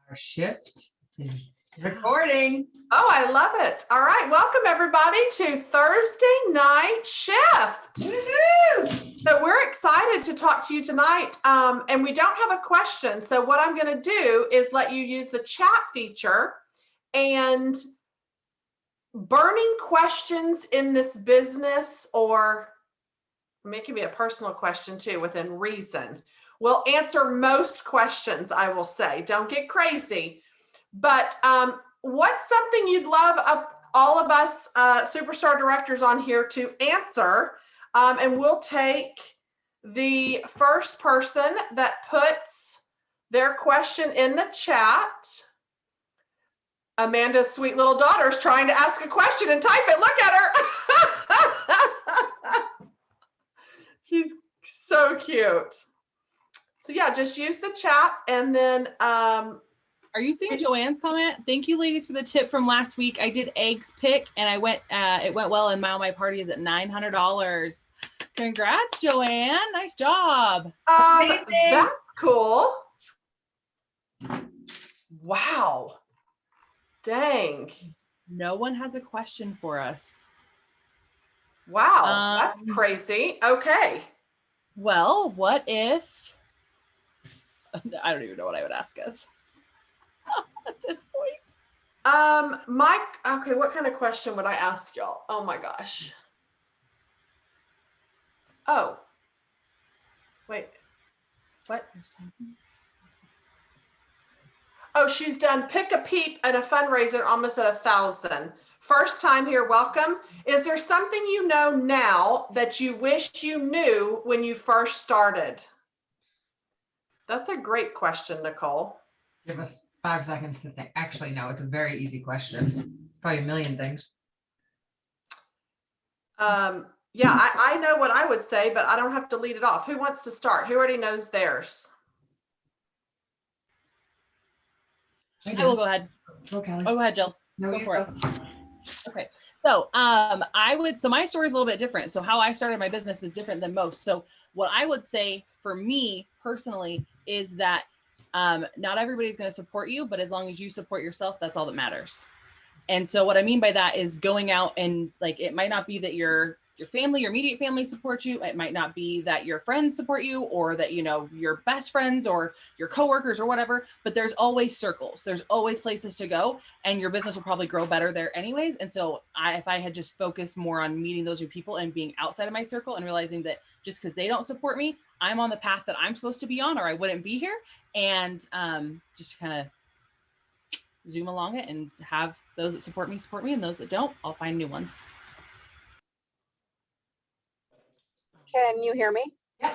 Our shift is recording. Oh, I love it. All right. Welcome everybody to Thursday Night Shift. Woo-hoo! So we're excited to talk to you tonight. And we don't have a question. So what I'm going to do is let you use the chat feature and burning questions in this business, or making me a personal question too, within reason. We'll answer most questions, I will say. Don't get crazy. But what's something you'd love all of us superstar directors on here to answer? And we'll take the first person that puts their question in the chat. Amanda's sweet little daughter is trying to ask a question and type it. Look at her. She's so cute. So yeah, just use the chat and then are you seeing Joanne's comment? Thank you, ladies, for the tip from last week. I did eggs pick and I went. It went well, and now my party is at $900. Congrats, Joanne! Nice job. That's cool. Wow. Dang. No one has a question for us. Wow, that's crazy. Okay. Well, what if? I don't even know what I would ask us. At this point. Mike, okay, what kind of question would I ask y'all? Oh my gosh. Oh, wait, what? Oh, she's done Pick a Peep and a fundraiser almost at 1,000. First time here, welcome. Is there something you know now that you wish you knew when you first started? That's a great question, Nicole. Give us 5 seconds to think. Actually, no, it's a very easy question. Probably a million things. Yeah, I know what I would say, but I don't have to lead it off. Who wants to start? Who already knows theirs? I will go ahead. Okay. Oh, go ahead, Jill. No, Go for it. Okay. So so my story is a little bit different. So how I started my business is different than most. So what I would say for me personally is that not everybody's going to support you, but as long as you support yourself, that's all that matters. And so what I mean by that is going out and, like, it might not be that your family, your immediate family supports you. It might not be that your friends support you, or that, you know, your best friends or your coworkers or whatever, but there's always circles. There's always places to go, and your business will probably grow better there anyways. And so if I had just focused more on meeting those new people and being outside of my circle and realizing that just because they don't support me, I'm on the path that I'm supposed to be on, or I wouldn't be here. And just kind of zoom along it and have those that support me, and those that don't, I'll find new ones. Can you hear me? Yeah.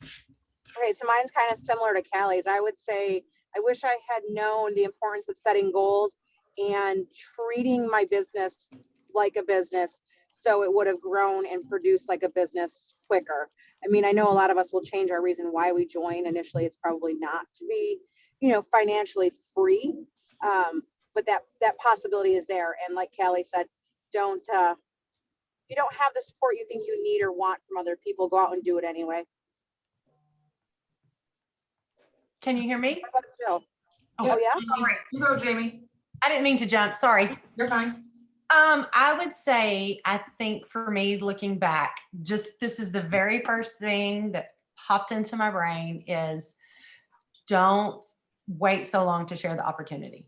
Okay, so mine's kind of similar to Callie's. I would say I wish I had known the importance of setting goals and treating my business like a business, so it would have grown and produced like a business quicker. I mean, I know a lot of us will change our reason why we join. Initially, it's probably not to be, financially free, but that possibility is there. And like Callie said, don't if you don't have the support you think you need or want from other people, go out and do it anyway. Can you hear me? How about Jill? Oh yeah. All right. You go, Jamie. I didn't mean to jump. Sorry. You're fine. I would say, I think for me, looking back, just this is the very first thing that popped into my brain is don't wait so long to share the opportunity.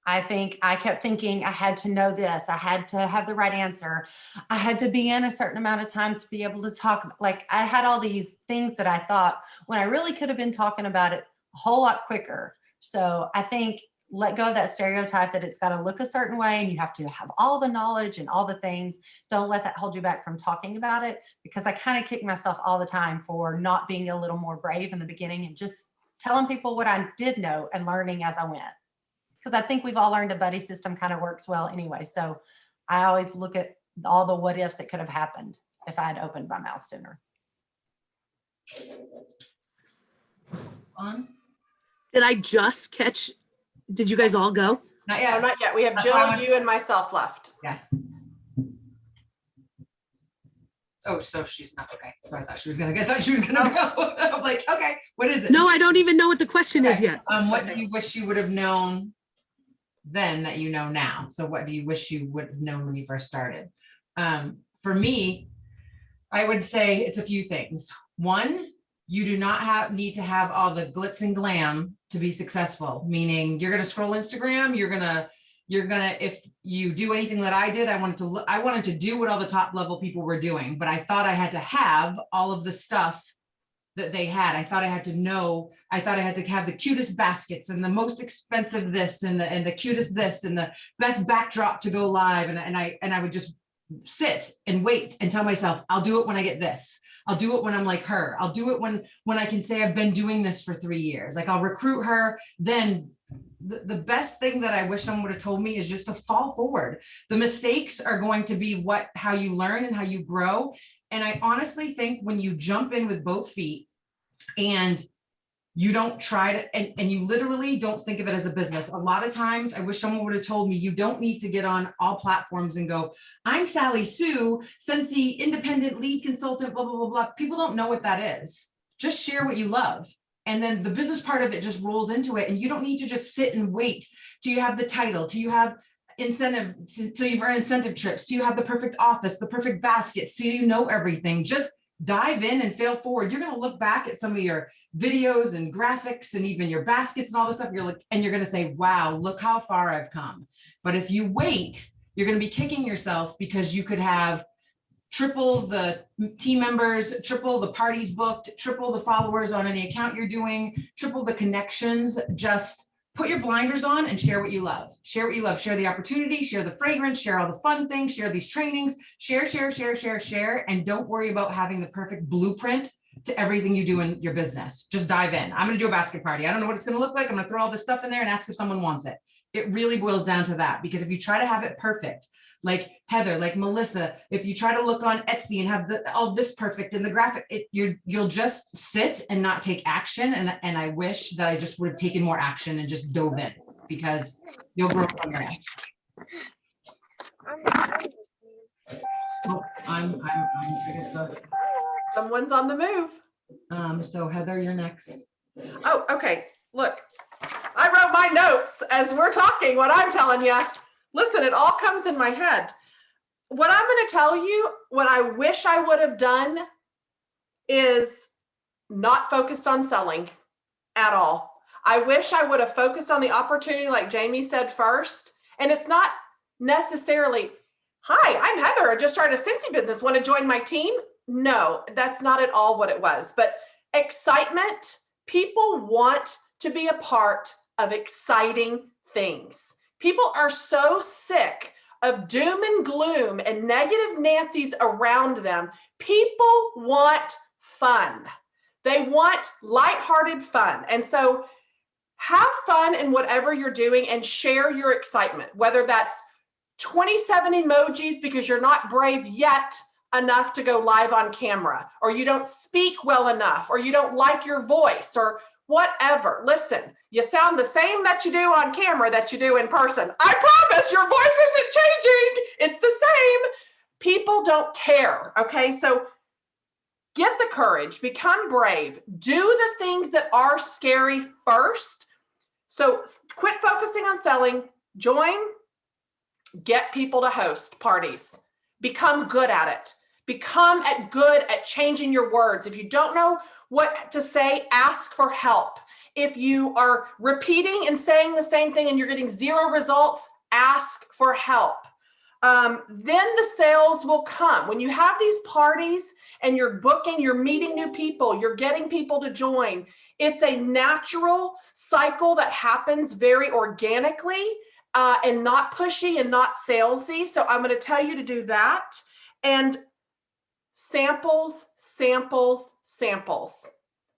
I think I kept thinking I had to know this. I had to have the right answer. I had to be in a certain amount of time to be able to talk. Like, I had all these things that I thought when I really could have been talking about it a whole lot quicker. So I think let go of that stereotype that it's got to look a certain way and you have to have all the knowledge and all the things. Don't let that hold you back from talking about it, because I kind of kick myself all the time for not being a little more brave in the beginning and just telling people what I did know and learning as I went. Because I think we've all learned a buddy system kind of works well anyway. So I always look at all the what ifs that could have happened if I had opened my mouth sooner. Did I just catch? Did you guys all go? Not No, yet. not yet. We have That's Jill, why I- you, and myself left. Yeah. Oh, so she's not, okay. So I thought she was gonna go. I'm like, okay, what is it? No, I don't even know what the question is Okay. yet. What do you wish you would have known then that you know now? So what do you wish you would have known when you first started? For me, I would say it's a few things. One, you do not need to have all the glitz and glam to be successful, meaning you're going to scroll Instagram, you're going to, if you do anything that I did, I wanted to do what all the top level people were doing, but I thought I had to have all of the stuff that they had. I thought I had to have the cutest baskets and the most expensive this and the cutest this and the best backdrop to go live. And I would just sit and wait and tell myself, I'll do it when I get this. I'll do it when I'm like her. I'll do it when I can say I've been doing this for 3 years. Like I'll recruit her. Then the best thing that I wish someone would have told me is just to fall forward. The mistakes are going to be how you learn and how you grow. And I honestly think when you jump in with both feet and you don't try to, and you literally don't think of it as a business. A lot of times I wish someone would have told me, you don't need to get on all platforms and go, I'm Sally Sue, Scentsy, independent lead consultant, blah, blah, blah, blah. People don't know what that is. Just share what you love. And then the business part of it just rolls into it. And you don't need to just sit and wait till you have the title, till you have incentive, till you've earned incentive trips, till you have the perfect office, the perfect basket, so you know everything. Just dive in and fail forward. You're going to look back at some of your videos and graphics and even your baskets and all this stuff. You're going to say, wow, look how far I've come. But if you wait, you're going to be kicking yourself because you could have triple the team members, triple the parties booked, triple the followers on any account you're doing, triple the connections. Just put your blinders on and share what you love. Share what you love. Share the opportunity, share the fragrance, share all the fun things, share these trainings, share, and don't worry about having the perfect blueprint to everything you do in your business. Just dive in. I'm going to do a basket party. I don't know what it's going to look like. I'm going to throw all this stuff in there and ask if someone wants it. It really boils down to that, because if you try to have it perfect, like Heather, like Melissa, if you try to look on Etsy and have all this perfect in the graphic, you'll just sit and not take action. And I wish that I just would have taken more action and just dove in, because you'll grow from there. Oh, I get the, Someone's on the move. so Heather, you're next. Oh, okay. Look, I wrote my notes as we're talking, what I'm telling you. Listen, it all comes in my head. What I'm going to tell you, what I wish I would have done is not focused on selling at all. I wish I would have focused on the opportunity, like Jamie said first. And it's not necessarily, hi, I'm Heather. I just started a Scentsy business. Want to join my team? No, that's not at all what it was. But excitement, people want to be a part of exciting things. People are so sick of doom and gloom and negative Nancy's around them. People want fun. They want lighthearted fun. And so have fun in whatever you're doing and share your excitement, whether that's 27 emojis because you're not brave yet enough to go live on camera, or you don't speak well enough, or you don't like your voice, or whatever. Listen, you sound the same that you do on camera that you do in person. I promise your voice isn't changing. It's the same. People don't care. Okay. So get the courage, become brave, do the things that are scary first. So quit focusing on selling, join, get people to host parties, become good at it. Become good at changing your words. If you don't know what to say, ask for help. If you are repeating and saying the same thing and you're getting 0 results, ask for help. Then the sales will come. When you have these parties and you're booking, you're meeting new people, you're getting people to join. It's a natural cycle that happens very organically and not pushy and not salesy. So I'm going to tell you to do that. And samples, samples, samples.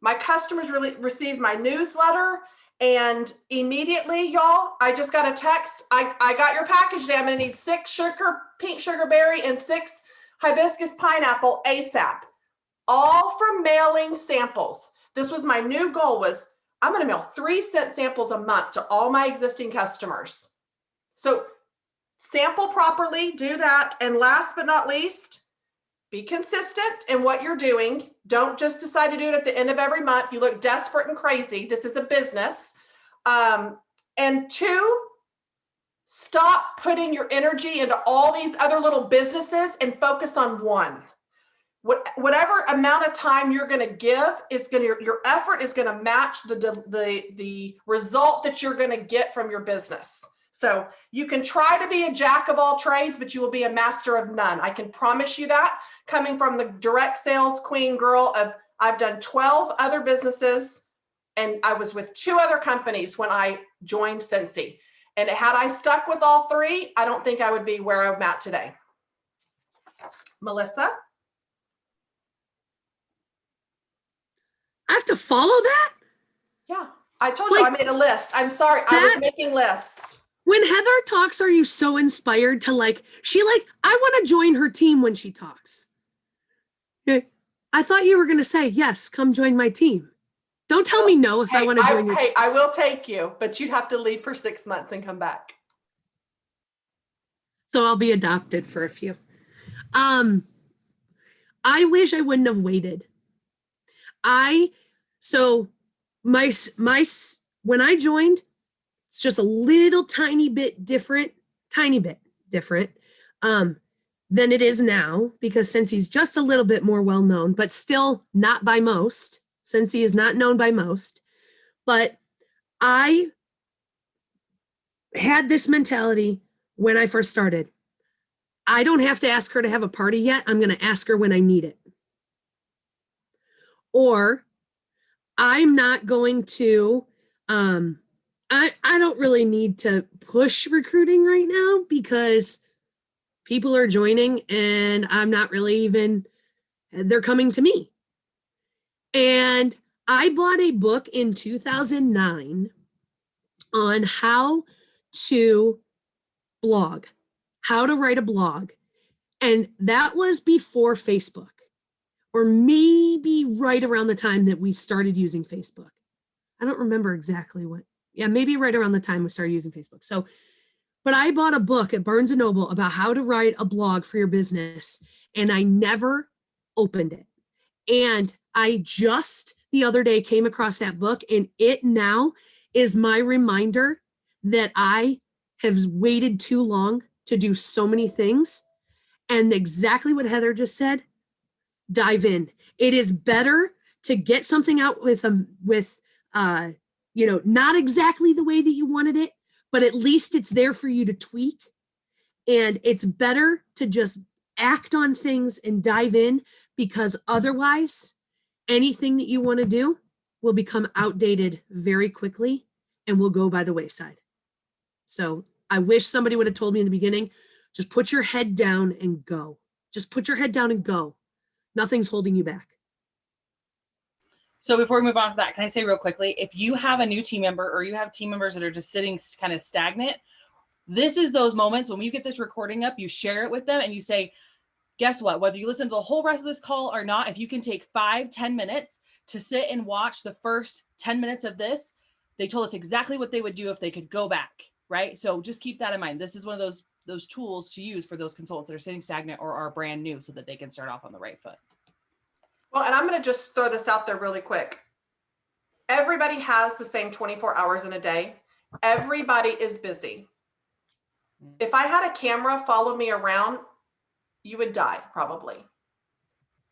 My customers really received my newsletter, and immediately, y'all, I just got a text. I got your package today. I'm gonna need 6 pink sugar berry and 6 hibiscus pineapple ASAP, all from mailing samples. This was my new goal, was I'm gonna mail 3 scent samples a month to all my existing customers. So sample properly, do that. And last but not least, be consistent in what you're doing. Don't just decide to do it at the end of every month. You look desperate and crazy. This is a business. And 2, stop putting your energy into all these other little businesses and focus on one. Whatever amount of time you're going to give is going to, your effort is going to match the result that you're going to get from your business. So you can try to be a jack of all trades, but you will be a master of none. I can promise you that, coming from the direct sales queen girl of, I've done 12 other businesses, and I was with 2 other companies when I joined Scentsy. And had I stuck with all 3, I don't think I would be where I'm at today. Melissa? I have to follow that? Yeah, I told you I made a list. I'm sorry, I was making lists. When Heather talks, are you so inspired to I want to join her team when she talks? I thought you were going to say, yes, come join my team. Don't tell me no if I want to join your team. I will take you, but you have to leave for 6 months and come back. So I'll be adopted for a few. I wish I wouldn't have waited. When I joined, it's just a little tiny bit different than it is now, because Scentsy's just a little bit more well-known, but still not by most. Scentsy is not known by most, but I had this mentality when I first started. I don't have to ask her to have a party yet. I'm going to ask her when I need it. Or I'm not going to, I don't really need to push recruiting right now because people are joining and I'm not really even, they're coming to me. And I bought a book in 2009 on how to blog, how to write a blog. And that was before Facebook, or maybe right around the time that we started using Facebook. I don't remember exactly maybe right around the time we started using Facebook. So, but I bought a book at Barnes & Noble about how to write a blog for your business, and I never opened it. And I just the other day came across that book, and it now is my reminder that I have waited too long to do so many things. And exactly what Heather just said, dive in. It is better to get something out with not exactly the way that you wanted it, but at least it's there for you to tweak. And it's better to just act on things and dive in, because otherwise anything that you want to do will become outdated very quickly and will go by the wayside. So I wish somebody would have told me in the beginning, just put your head down and go. Just put your head down and go. Nothing's holding you back. So before we move on to that, can I say real quickly, if you have a new team member or you have team members that are just sitting kind of stagnant, this is those moments when you get this recording up, you share it with them and you say, guess what? Whether you listen to the whole rest of this call or not, if you can take 5-10 minutes to sit and watch the first 10 minutes of this, they told us exactly what they would do if they could go back, right? So just keep that in mind. This is one of those tools to use for those consultants that are sitting stagnant or are brand new so that they can start off on the right foot. Well, and I'm going to just throw this out there really quick. Everybody has the same 24 hours in a day. Everybody is busy. If I had a camera follow me around, you would die probably.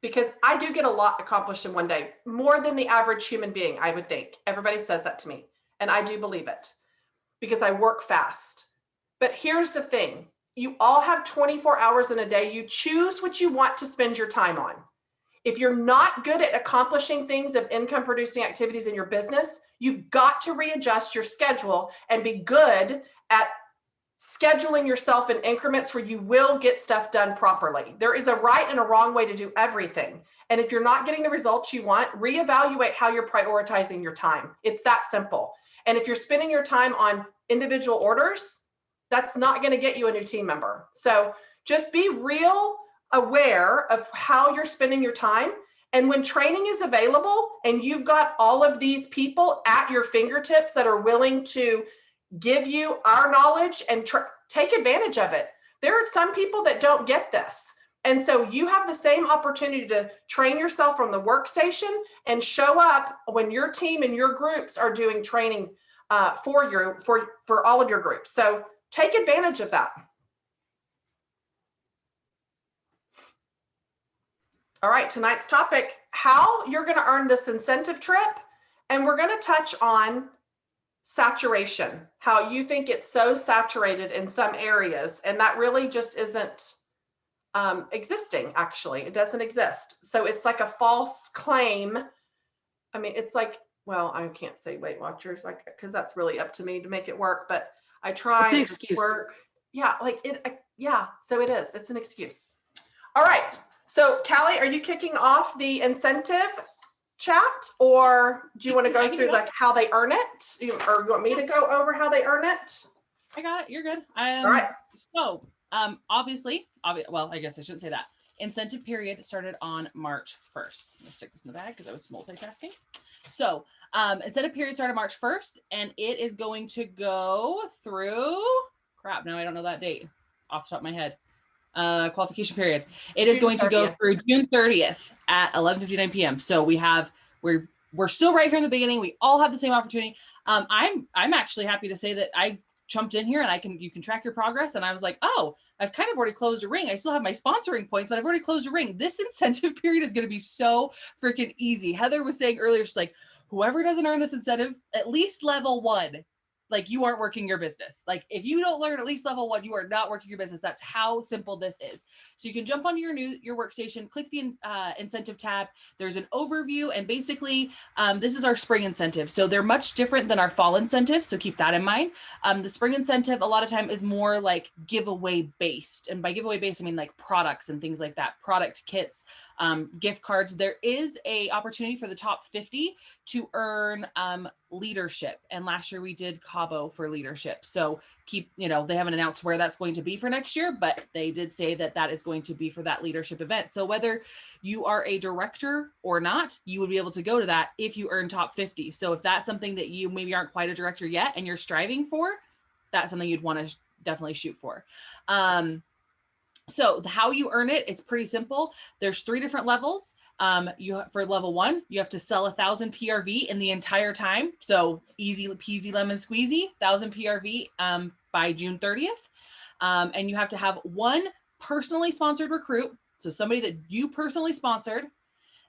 Because I do get a lot accomplished in one day, more than the average human being, I would think. Everybody says that to me, and I do believe it because I work fast. But here's the thing. You all have 24 hours in a day. You choose what you want to spend your time on. If you're not good at accomplishing things of income producing activities in your business, you've got to readjust your schedule and be good at scheduling yourself in increments where you will get stuff done properly. There is a right and a wrong way to do everything. And if you're not getting the results you want, reevaluate how you're prioritizing your time. It's that simple. And if you're spending your time on individual orders, that's not going to get you a new team member. So just be real aware of how you're spending your time. And when training is available and you've got all of these people at your fingertips that are willing to give you our knowledge and take advantage of it. There are some people that don't get this. And so you have the same opportunity to train yourself from the workstation and show up when your team and your groups are doing training for all of your groups. So take advantage of that. All right, tonight's topic, how you're going to earn this incentive trip. And we're going to touch on saturation, how you think it's so saturated in some areas, and that really just isn't existing. Actually, it doesn't exist. So it's like a false claim. I mean, it's like, well, I can't say Weight Watchers, like, because that's really up to me to make it work, but I try It's an to excuse. work. Yeah, like yeah, so it is. It's an excuse. All right. So Callie, are you kicking off the incentive chat, or do you want to go through like how they earn it? Or you want me to go over how they earn it? I got it. You're good. All right. So obviously, well, I guess I shouldn't say that. Incentive period started on March 1st. Let me stick this in the bag because I was multitasking. So incentive period started March 1st, and it is going to go through, crap, now I don't know that date off the top of my head. Qualification period. It is going to go through June 30th at 11:59 p.m. So we're still right here in the beginning. We all have the same opportunity. I'm actually happy to say that I jumped in here and you can track your progress. And I was like, oh, I've kind of already closed a ring. I still have my sponsoring points, but I've already closed a ring. This incentive period is going to be so freaking easy. Heather was saying earlier, she's like, whoever doesn't earn this incentive, at least level 1, like you aren't working your business. Like if you don't learn at least level 1, you are not working your business. That's how simple this is. So you can jump onto your workstation, click the incentive tab. There's an overview, and basically this is our spring incentive. So they're much different than our fall incentive. So keep that in mind. The spring incentive a lot of time is more like giveaway based. And by giveaway based, I mean like products and things like that, product kits, gift cards. There is a opportunity for the top 50 to earn leadership. And last year we did Cabo for leadership. So they haven't announced where that's going to be for next year, but they did say that that is going to be for that leadership event. So whether you are a director or not, you would be able to go to that if you earn top 50. So if that's something that you maybe aren't quite a director yet and you're striving for, that's something you'd want to definitely shoot for. So how you earn it, it's pretty simple. There's 3 different levels. For level 1, you have to sell 1,000 PRV in the entire time. So easy peasy lemon squeezy, 1,000 PRV by June 30th. And you have to have 1 personally sponsored recruit. So somebody that you personally sponsored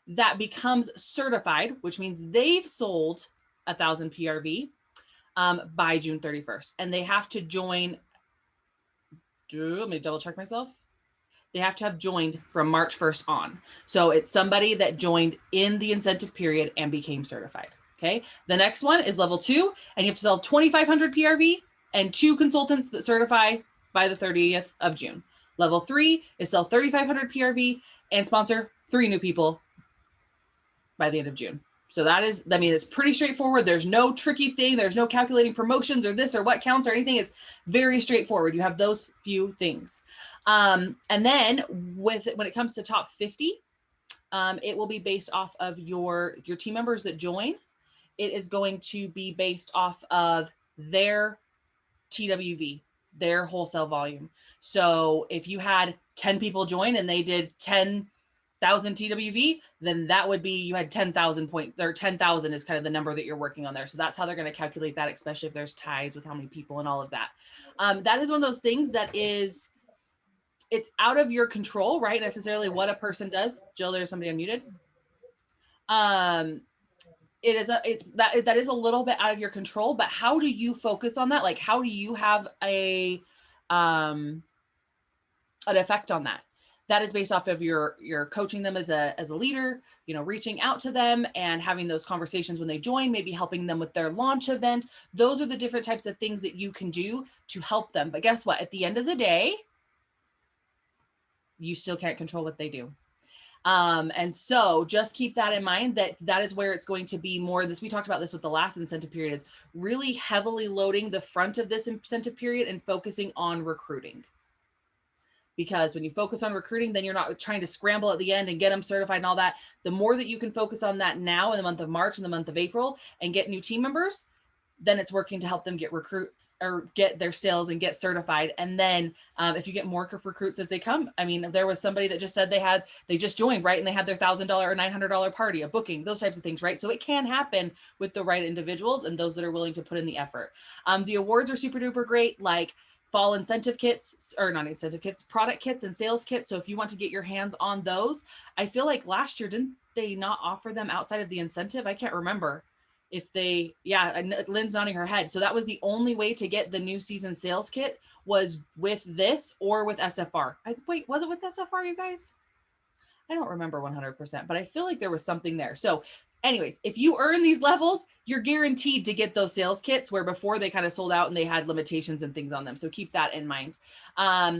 that becomes certified, which means they've sold 1,000 PRV by June 31st. And they have to join, let me double check myself. They have to have joined from March 1st on. So it's somebody that joined in the incentive period and became certified. Okay. The next one is level 2, and you have to sell 2,500 PRV and 2 consultants that certify by the 30th of June. Level 3 is sell 3,500 PRV and sponsor 3 new people by the end of June. So it's pretty straightforward. There's no tricky thing. There's no calculating promotions or this or what counts or anything. It's very straightforward. You have those few things. And then when it comes to top 50, it will be based off of your team members that join. It is going to be based off of their TWV, their wholesale volume. So if you had 10 people join and they did 10,000 TWV, then that would be, you had 10,000 points, or 10,000 is kind of the number that you're working on there. So that's how they're going to calculate that, especially if there's ties with how many people and all of that. That is one of those things that it's out of your control, right? Necessarily what a person does. Jill, there's somebody unmuted. That is a little bit out of your control, but how do you focus on that? Like, how do you have an effect on that? That is based off of your coaching them as a leader, reaching out to them and having those conversations when they join, maybe helping them with their launch event. Those are the different types of things that you can do to help them. But guess what? At the end of the day, you still can't control what they do. And so just keep that in mind, that is where it's going to be more this. We talked about this with the last incentive period, is really heavily loading the front of this incentive period and focusing on recruiting. Because when you focus on recruiting, then you're not trying to scramble at the end and get them certified and all that. The more that you can focus on that now in the month of March and the month of April and get new team members, then it's working to help them get recruits or get their sales and get certified. And then if you get more recruits as they come, I mean, there was somebody that just said they just joined, right? And they had their $1,000 or $900 party, a booking, those types of things, right? So it can happen with the right individuals and those that are willing to put in the effort. The awards are super duper great, like fall incentive kits, or not incentive kits, product kits and sales kits. So if you want to get your hands on those, I feel like last year, didn't they not offer them outside of the incentive? I can't remember. If they, Lynn's nodding her head. So that was the only way to get the new season sales kit was with this or with SFR. Wait, was it with SFR, you guys? I don't remember 100%, but I feel like there was something there. So anyways, if you earn these levels, you're guaranteed to get those sales kits where before they kind of sold out and they had limitations and things on them. So keep that in mind.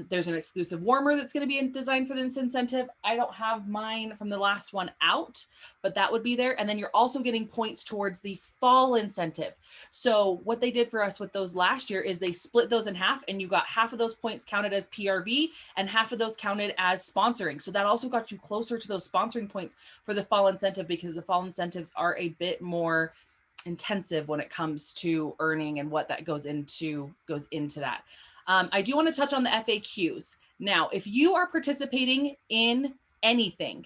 There's an exclusive warmer that's going to be designed for this incentive. I don't have mine from the last one out, but that would be there. And then you're also getting points towards the fall incentive. So what they did for us with those last year is they split those in half, and you got half of those points counted as PRV and half of those counted as sponsoring. So that also got you closer to those sponsoring points for the fall incentive, because the fall incentives are a bit more intensive when it comes to earning and what that goes into that. I do want to touch on the FAQs. Now, if you are participating in anything,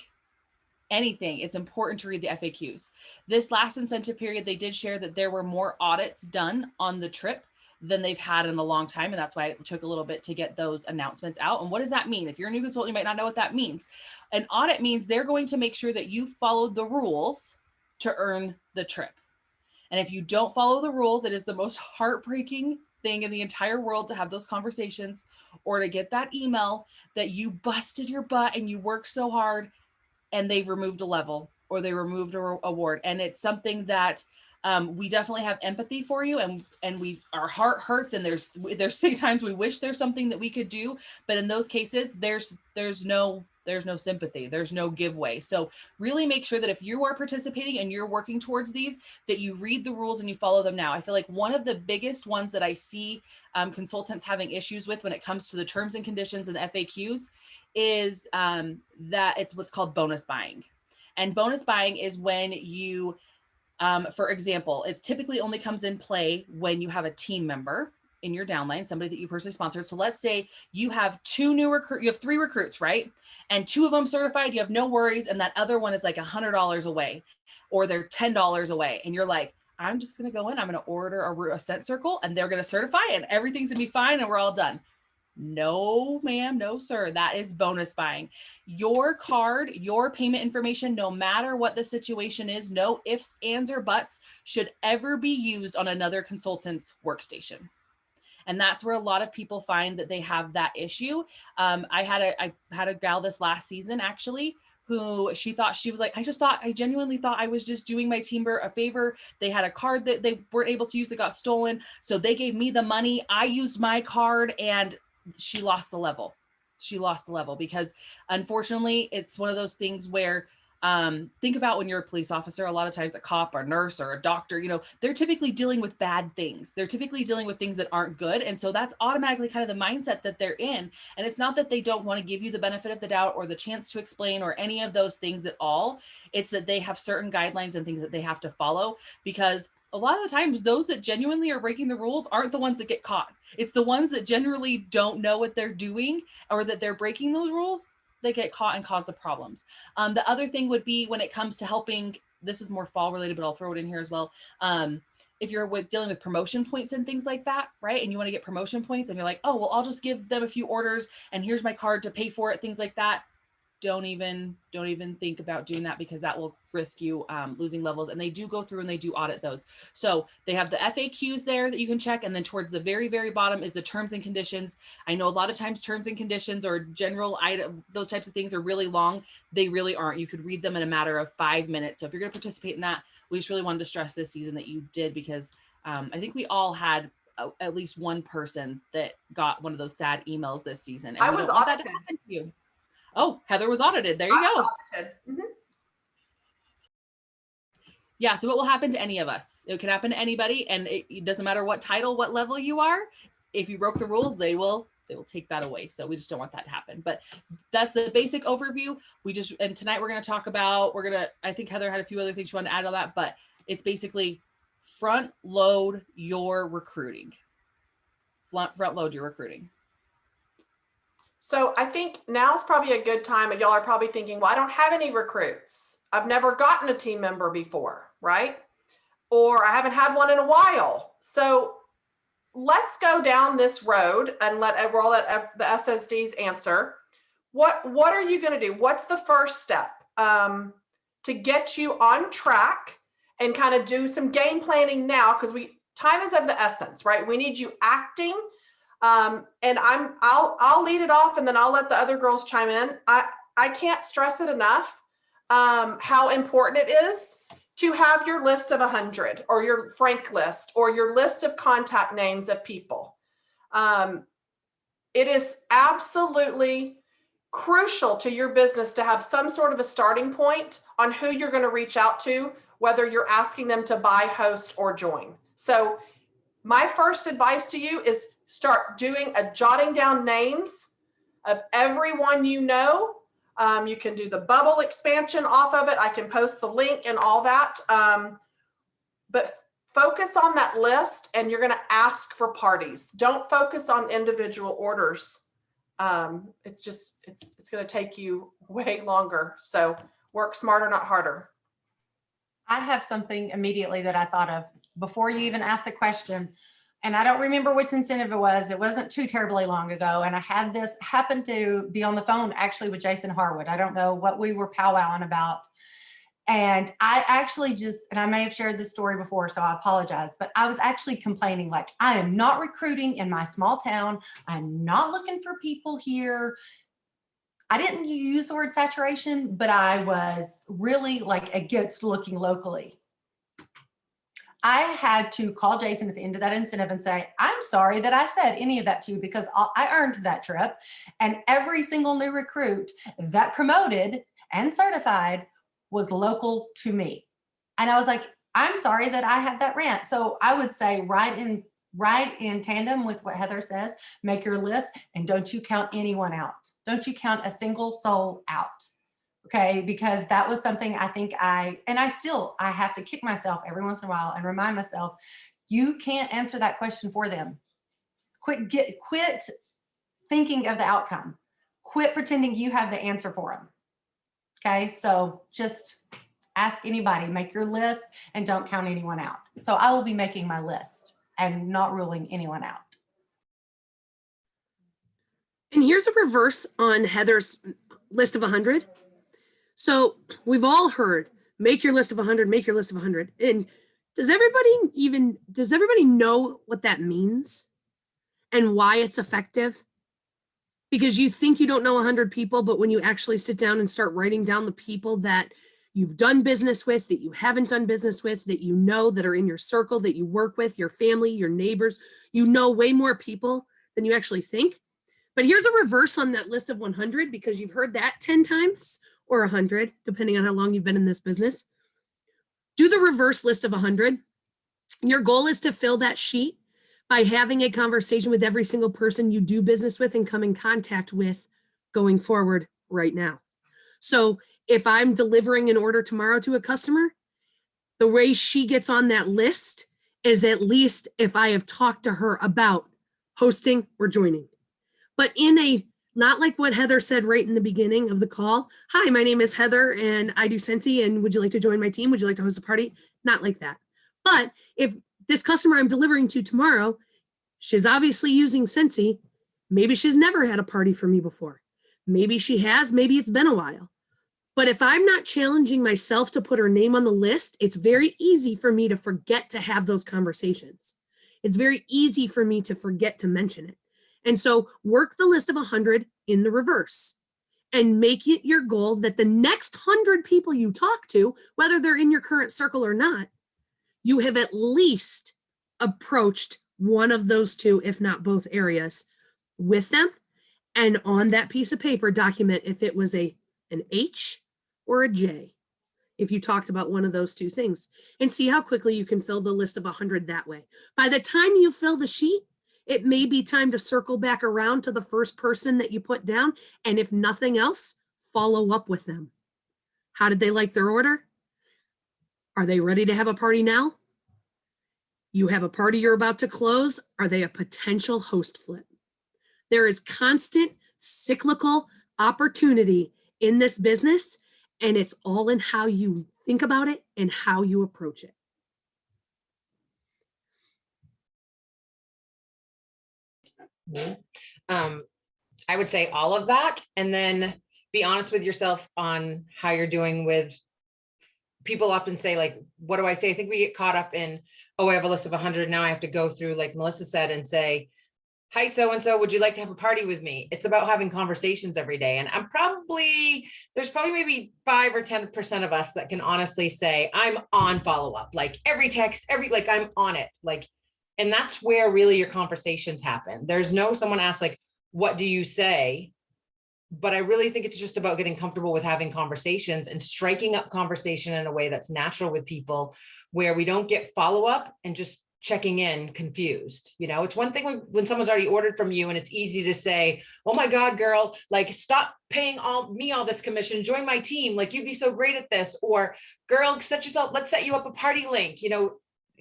it's important to read the FAQs. This last incentive period, they did share that there were more audits done on the trip than they've had in a long time. And that's why it took a little bit to get those announcements out. And what does that mean? If you're a new consultant, you might not know what that means. An audit means they're going to make sure that you followed the rules to earn the trip. And if you don't follow the rules, it is the most heartbreaking thing in the entire world to have those conversations or to get that email that you busted your butt and you worked so hard and they've removed a level or they removed an award. And it's something that we definitely have empathy for you, and our heart hurts, and there's times we wish there's something that we could do, but in those cases there's no sympathy, there's no giveaway. So really make sure that if you are participating and you're working towards these, that you read the rules and you follow them now. I feel like one of the biggest ones that I see consultants having issues with when it comes to the terms and conditions and the FAQs is that it's what's called bonus buying. And bonus buying is when you, for example, it's typically only comes in play when you have a team member in your downline, somebody that you personally sponsored. So let's say you have you have 3 recruits, right? And 2 of them certified, you have no worries. And that other one is like $100 away, or they're $10 away. And you're like, I'm just going to go in, I'm going to order a scent circle and they're going to certify and everything's going to be fine and we're all done. No, ma'am, no, sir. That is bonus buying. Your card, your payment information, no matter what the situation is, no ifs, ands, or buts should ever be used on another consultant's workstation. And that's where a lot of people find that they have that issue. I had a gal this last season, actually, who she was like, I genuinely thought I was just doing my team a favor. They had a card that they weren't able to use that got stolen. So they gave me the money. I used my card and she lost the level. She lost the level because unfortunately it's one of those things where think about when you're a police officer, a lot of times a cop or a nurse or a doctor, they're typically dealing with bad things. They're typically dealing with things that aren't good. And so that's automatically kind of the mindset that they're in. And it's not that they don't want to give you the benefit of the doubt or the chance to explain or any of those things at all. It's that they have certain guidelines and things that they have to follow, because a lot of the times those that genuinely are breaking the rules aren't the ones that get caught. It's the ones that generally don't know what they're doing or that they're breaking those rules. They get caught and cause the problems. The other thing would be when it comes to helping, this is more fall related, but I'll throw it in here as well. If you're dealing with promotion points and things like that, right? And you want to get promotion points and you're like, oh, well, I'll just give them a few orders and here's my card to pay for it, things like that. Don't even think about doing that, because that will risk you losing levels. And they do go through and they do audit those. So they have the FAQs there that you can check. And then towards the very, very bottom is the terms and conditions. I know a lot of times terms and conditions or general item, those types of things are really long. They really aren't. You could read them in a matter of 5 minutes. So if you're going to participate in that, we just really wanted to stress this season that you did, because I think we all had at least one person that got one of those sad emails this season. And I was audited. Oh, Heather was audited. There you go. Mm-hmm. Yeah. So it will happen to any of us. It can happen to anybody. And it doesn't matter what title, what level you are. If you broke the rules, they will take that away. So we just don't want that to happen. But that's the basic overview. And tonight we're going to talk about, I think Heather had a few other things she wanted to add on that, but it's basically front load your recruiting. Front load your recruiting. So I think now is probably a good time, and y'all are probably thinking, well, I don't have any recruits. I've never gotten a team member before, right? Or I haven't had one in a while. So let's go down this road and let the SSDs answer. What are you going to do? What's the first step to get you on track and kind of do some game planning now? Because time is of the essence, right? We need you acting. And I'll lead it off, and then I'll let the other girls chime in. I can't stress it enough how important it is to have your list of 100 or your frank list or your list of contact names of people. It is absolutely crucial to your business to have some sort of a starting point on who you're going to reach out to, whether you're asking them to buy, host, or join. So my first advice to you is start jotting down names of everyone you know. You can do the bubble expansion off of it. I can post the link and all that. But focus on that list, and you're going to ask for parties. Don't focus on individual orders. It's going to take you way longer. So work smarter, not harder. I have something immediately that I thought of before you even asked the question. And I don't remember which incentive it was. It wasn't too terribly long ago. And I had this happen to be on the phone actually with Jason Harwood. I don't know what we were powwowing about. And I actually and I may have shared this story before, so I apologize, but I was actually complaining, like, I am not recruiting in my small town. I'm not looking for people here. I didn't use the word saturation, but I was really like against looking locally. I had to call Jason at the end of that incentive and say, I'm sorry that I said any of that to you, because I earned that trip. And every single new recruit that promoted and certified was local to me. And I was like, I'm sorry that I had that rant. So I would say right in tandem with what Heather says, make your list and don't you count anyone out. Don't you count a single soul out. Okay, because that was something I think I have to kick myself every once in a while and remind myself, you can't answer that question for them. Quit thinking of the outcome. Quit pretending you have the answer for them. Okay, so just ask anybody, make your list, and don't count anyone out. So I will be making my list and not ruling anyone out. And here's a reverse on Heather's list of 100. So we've all heard, make your list of 100, make your list of 100. And does everybody know what that means and why it's effective? Because you think you don't know 100 people, but when you actually sit down and start writing down the people that you've done business with, that you haven't done business with, that you know that are in your circle, that you work with, your family, your neighbors, you know way more people than you actually think. But here's a reverse on that list of 100, because you've heard that 10 times or 100, depending on how long you've been in this business. Do the reverse list of 100. Your goal is to fill that sheet by having a conversation with every single person you do business with and come in contact with going forward right now. So if I'm delivering an order tomorrow to a customer, the way she gets on that list is at least if I have talked to her about hosting or joining. But not like what Heather said right in the beginning of the call. Hi, my name is Heather and I do Scentsy, and would you like to join my team? Would you like to host a party? Not like that. But if this customer I'm delivering to tomorrow, she's obviously using Scentsy, maybe she's never had a party for me before. Maybe she has, maybe it's been a while. But if I'm not challenging myself to put her name on the list, it's very easy for me to forget to have those conversations. It's very easy for me to forget to mention it. And so work the list of 100 in the reverse and make it your goal that the next 100 people you talk to, whether they're in your current circle or not, you have at least approached one of those two, if not both areas with them. And on that piece of paper, document if it was an H or a J, if you talked about one of those two things, and see how quickly you can fill the list of 100 that way. By the time you fill the sheet, it may be time to circle back around to the first person that you put down. And if nothing else, follow up with them. How did they like their order? Are they ready to have a party now? You have a party you're about to close. Are they a potential host flip? There is constant cyclical opportunity in this business, and it's all in how you think about it and how you approach it. I would say all of that, and then be honest with yourself on how you're doing with, people often say, like, what do I say? I think we get caught up in, oh, I have a list of 100. Now I have to go through, like Melissa said, and say, hi, so-and-so, would you like to have a party with me? It's about having conversations every day. And there's probably maybe 5 or 10% of us that can honestly say, I'm on follow-up, like every text, like I'm on it. Like, and that's where really your conversations happen. There's no, someone asks like, what do you say? But I really think it's just about getting comfortable with having conversations and striking up conversation in a way that's natural with people, where we don't get follow-up and just checking in confused. You know, it's one thing when someone's already ordered from you and it's easy to say, oh my God, girl, like stop paying all this commission, join my team. Like you'd be so great at this, or girl, set yourself, let's set you up a party link. You know,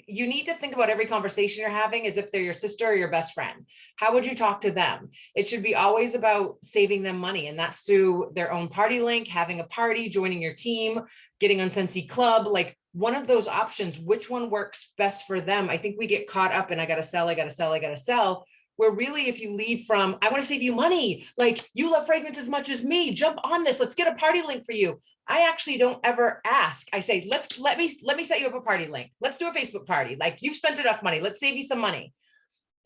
you need to think about every conversation you're having as if they're your sister or your best friend. How would you talk to them? It should be always about saving them money. And that's through their own party link, having a party, joining your team, getting on Scentsy Club, like one of those options, which one works best for them. I think we get caught up in, I got to sell, where really if you lead from, I want to save you money, like you love fragrance as much as me, jump on this, let's get a party link for you. I actually don't ever ask. I say, let me set you up a party link. Let's do a Facebook party. Like you've spent enough money. Let's save you some money.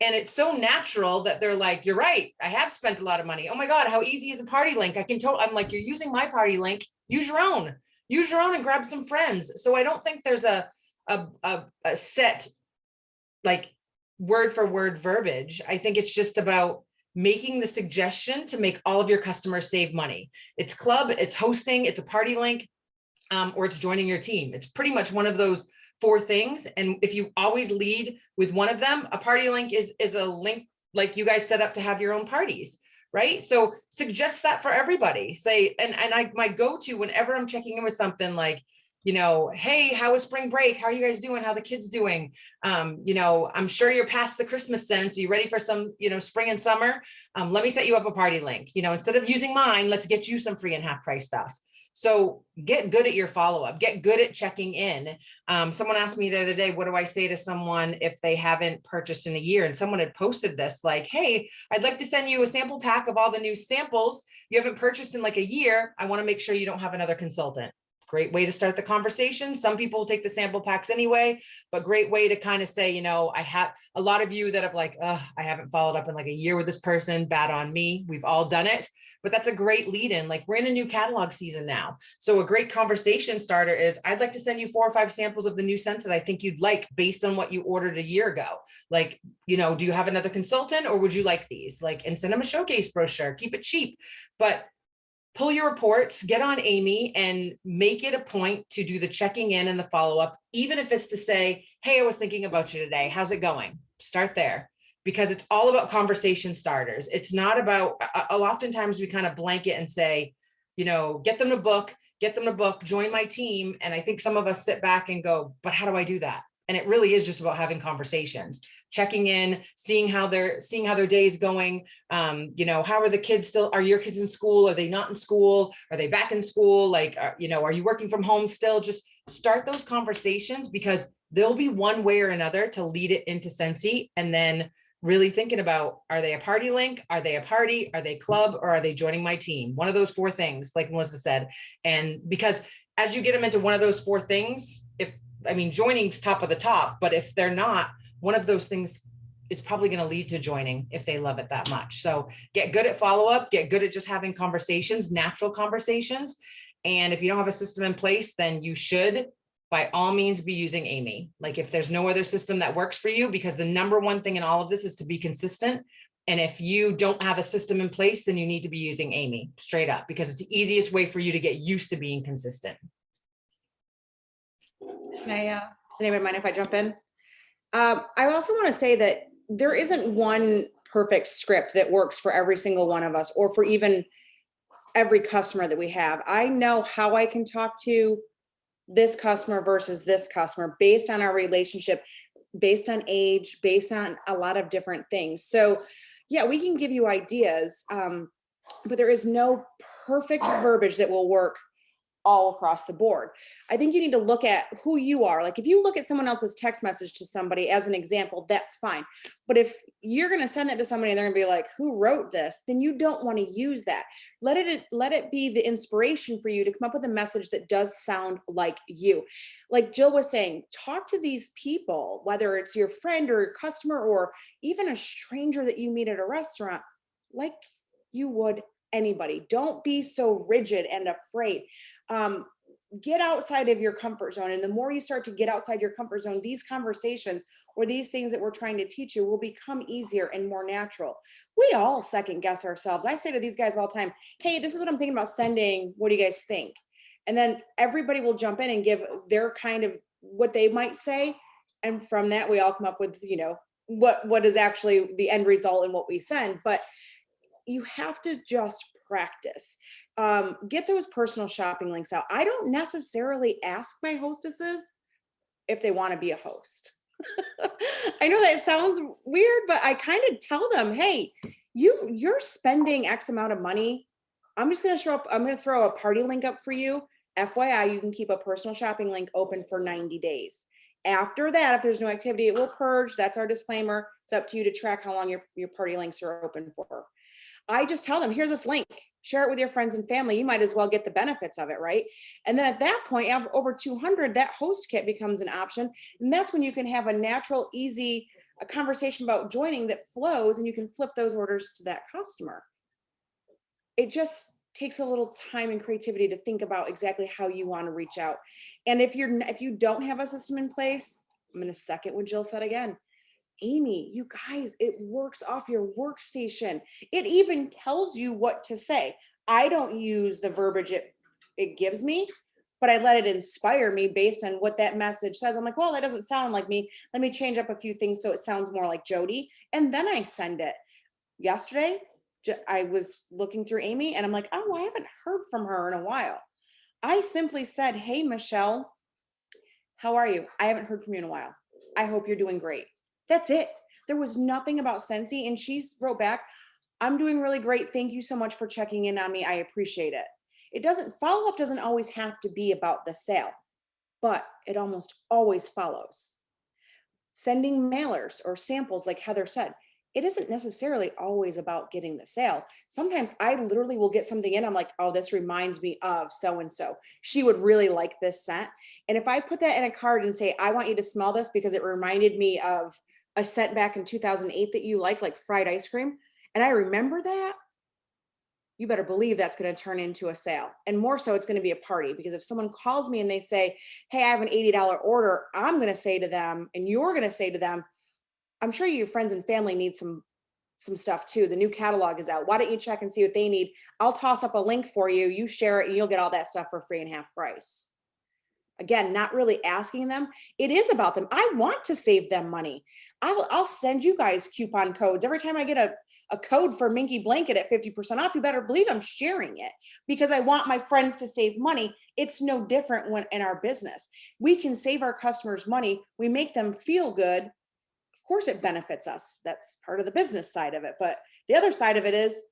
And it's so natural that they're like, you're right. I have spent a lot of money. Oh my God, how easy is a party link? I'm like, you're using my party link. Use your own and grab some friends. So I don't think there's a set like word for word verbiage. I think it's just about making the suggestion to make all of your customers save money. It's club, it's hosting, it's a party link, or it's joining your team. It's pretty much one of those 4 things. And if you always lead with one of them, a party link is a link like you guys set up to have your own parties, right? So suggest that for everybody. Say, my go-to whenever I'm checking in with something like, you know, hey, how was spring break? How are you guys doing? How are the kids doing? You know, I'm sure you're past the Christmas scents. Are you ready for some, you know, spring and summer? Let me set you up a party link. You know, instead of using mine, let's get you some free and half price stuff. So get good at your follow-up, get good at checking in. Someone asked me the other day, what do I say to someone if they haven't purchased in a year? And someone had posted this like, hey, I'd like to send you a sample pack of all the new samples. You haven't purchased in like a year. I want to make sure you don't have another consultant. Great way to start the conversation. Some people will take the sample packs anyway, but great way to kind of say, you know, I have a lot of you that have like, I haven't followed up in like a year with this person, bad on me. We've all done it, but that's a great lead in. Like we're in a new catalog season now. So a great conversation starter is, I'd like to send you 4 or 5 samples of the new scents that I think you'd like based on what you ordered a year ago. Like, you know, do you have another consultant or would you like these? Like, and send them a showcase brochure, keep it cheap, but pull your reports, get on Amy and make it a point to do the checking in and the follow-up, even if it's to say, hey, I was thinking about you today. How's it going? Start there, because it's all about conversation starters. It's not about, oftentimes we kind of blanket and say, you know, get them to book, join my team. And I think some of us sit back and go, but how do I do that? And it really is just about having conversations, checking in, seeing how their day is going. You know, how are the kids still? Are your kids in school? Are they not in school? Are they back in school? Like, you know, are you working from home still? Just start those conversations, because there'll be one way or another to lead it into Scentsy. And then really thinking about, are they a party link? Are they a party? Are they club? Or are they joining my team? One of those 4 things, like Melissa said. And because as you get them into one of those 4 things, joining's top of the top, but if they're not, one of those things is probably going to lead to joining if they love it that much. So get good at follow-up, get good at just having conversations, natural conversations. And if you don't have a system in place, then you should by all means be using Amy. Like if there's no other system that works for you, because the number one thing in all of this is to be consistent. And if you don't have a system in place, then you need to be using Amy straight up, because it's the easiest way for you to get used to being consistent. Does anybody mind if I jump in? I also want to say that there isn't one perfect script that works for every single one of us, or for even every customer that we have. I know how I can talk to this customer versus this customer based on our relationship. based on age, based on a lot of different things. So yeah, we can give you ideas, but there is no perfect verbiage that will work all across the board. I think you need to look at who you are. Like if you look at someone else's text message to somebody as an example, that's fine. But if you're going to send that to somebody and they're going to be like, who wrote this? Then you don't want to use that. Let it be the inspiration for you to come up with a message that does sound like you. Like Jill was saying, talk to these people, whether it's your friend or your customer or even a stranger that you meet at a restaurant, like you would anybody. Don't be so rigid and afraid. Get outside of your comfort zone. And the more you start to get outside your comfort zone, these conversations or these things that we're trying to teach you will become easier and more natural. We all second guess ourselves. I say to these guys all the time, hey, this is what I'm thinking about sending. What do you guys think? And then everybody will jump in and give their kind of what they might say. And from that, we all come up with, you know, what is actually the end result and what we send. But you have to just practice. Get those personal shopping links out. I don't necessarily ask my hostesses if they want to be a host. I know that sounds weird, but I kind of tell them, hey, you're spending X amount of money. I'm just going to show up. I'm going to throw a party link up for you. FYI, you can keep a personal shopping link open for 90 days. After that, if there's no activity, it will purge. That's our disclaimer. It's up to you to track how long your party links are open for. I just tell them, here's this link, share it with your friends and family. You might as well get the benefits of it, right? And then at that point, over 200, that host kit becomes an option. And that's when you can have a natural, easy conversation about joining that flows, and you can flip those orders to that customer. It just takes a little time and creativity to think about exactly how you want to reach out. And if you don't have a system in place, I'm going to second what Jill said again. Amy, you guys, it works off your workstation. It even tells you what to say. I don't use the verbiage it gives me, but I let it inspire me based on what that message says. I'm like, well, that doesn't sound like me. Let me change up a few things so it sounds more like Jody. And then I send it. Yesterday, I was looking through Amy and I'm like, oh, I haven't heard from her in a while. I simply said, hey, Michelle, how are you? I haven't heard from you in a while. I hope you're doing great. That's it. There was nothing about Scentsy. And she wrote back, I'm doing really great. Thank you so much for checking in on me. I appreciate it. Follow-up doesn't always have to be about the sale, but it almost always follows. Sending mailers or samples, like Heather said, it isn't necessarily always about getting the sale. Sometimes I literally will get something in. I'm like, oh, this reminds me of so-and-so. She would really like this scent. And if I put that in a card and say, I want you to smell this because it reminded me of a scent back in 2008 that you like fried ice cream, and I remember that, you better believe that's going to turn into a sale. And more so, it's going to be a party, because if someone calls me and they say, hey, I have an $80 order, I'm going to say to them, and you're going to say to them, I'm sure your friends and family need some stuff too. The new catalog is out. Why don't you check and see what they need? I'll toss up a link for you. You share it and you'll get all that stuff for free and half price. Again, not really asking them. It is about them. I want to save them money. I'll send you guys coupon codes. Every time I get a code for Minky Blanket at 50% off, you better believe I'm sharing it, because I want my friends to save money. It's no different when in our business. We can save our customers money. We make them feel good. Of course, it benefits us. That's part of the business side of it. But the other side of it is,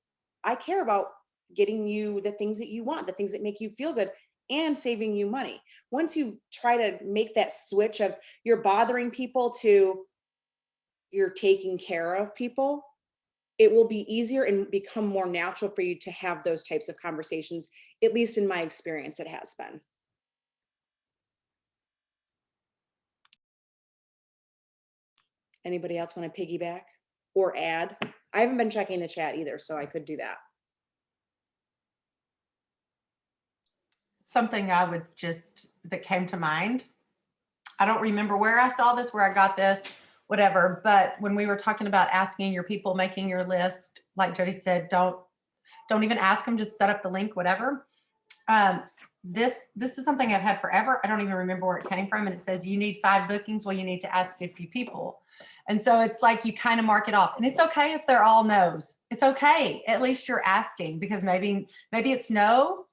I care about getting you the things that you want, the things that make you feel good, and saving you money. Once you try to make that switch of you're bothering people to you're taking care of people, it will be easier and become more natural for you to have those types of conversations. At least in my experience, it has been. Anybody else want to piggyback or add? I haven't been checking the chat either, so I could do that. Something that came to mind. I don't remember where I saw this, where I got this, whatever. But when we were talking about asking your people, making your list, like Jody said, don't even ask them, just set up the link, whatever. This is something I've had forever. I don't even remember where it came from. And it says, you need 5 bookings. Well, you need to ask 50 people. And so it's like, you kind of mark it off, and it's okay if they're all no's. It's okay. At least you're asking, because maybe it's no,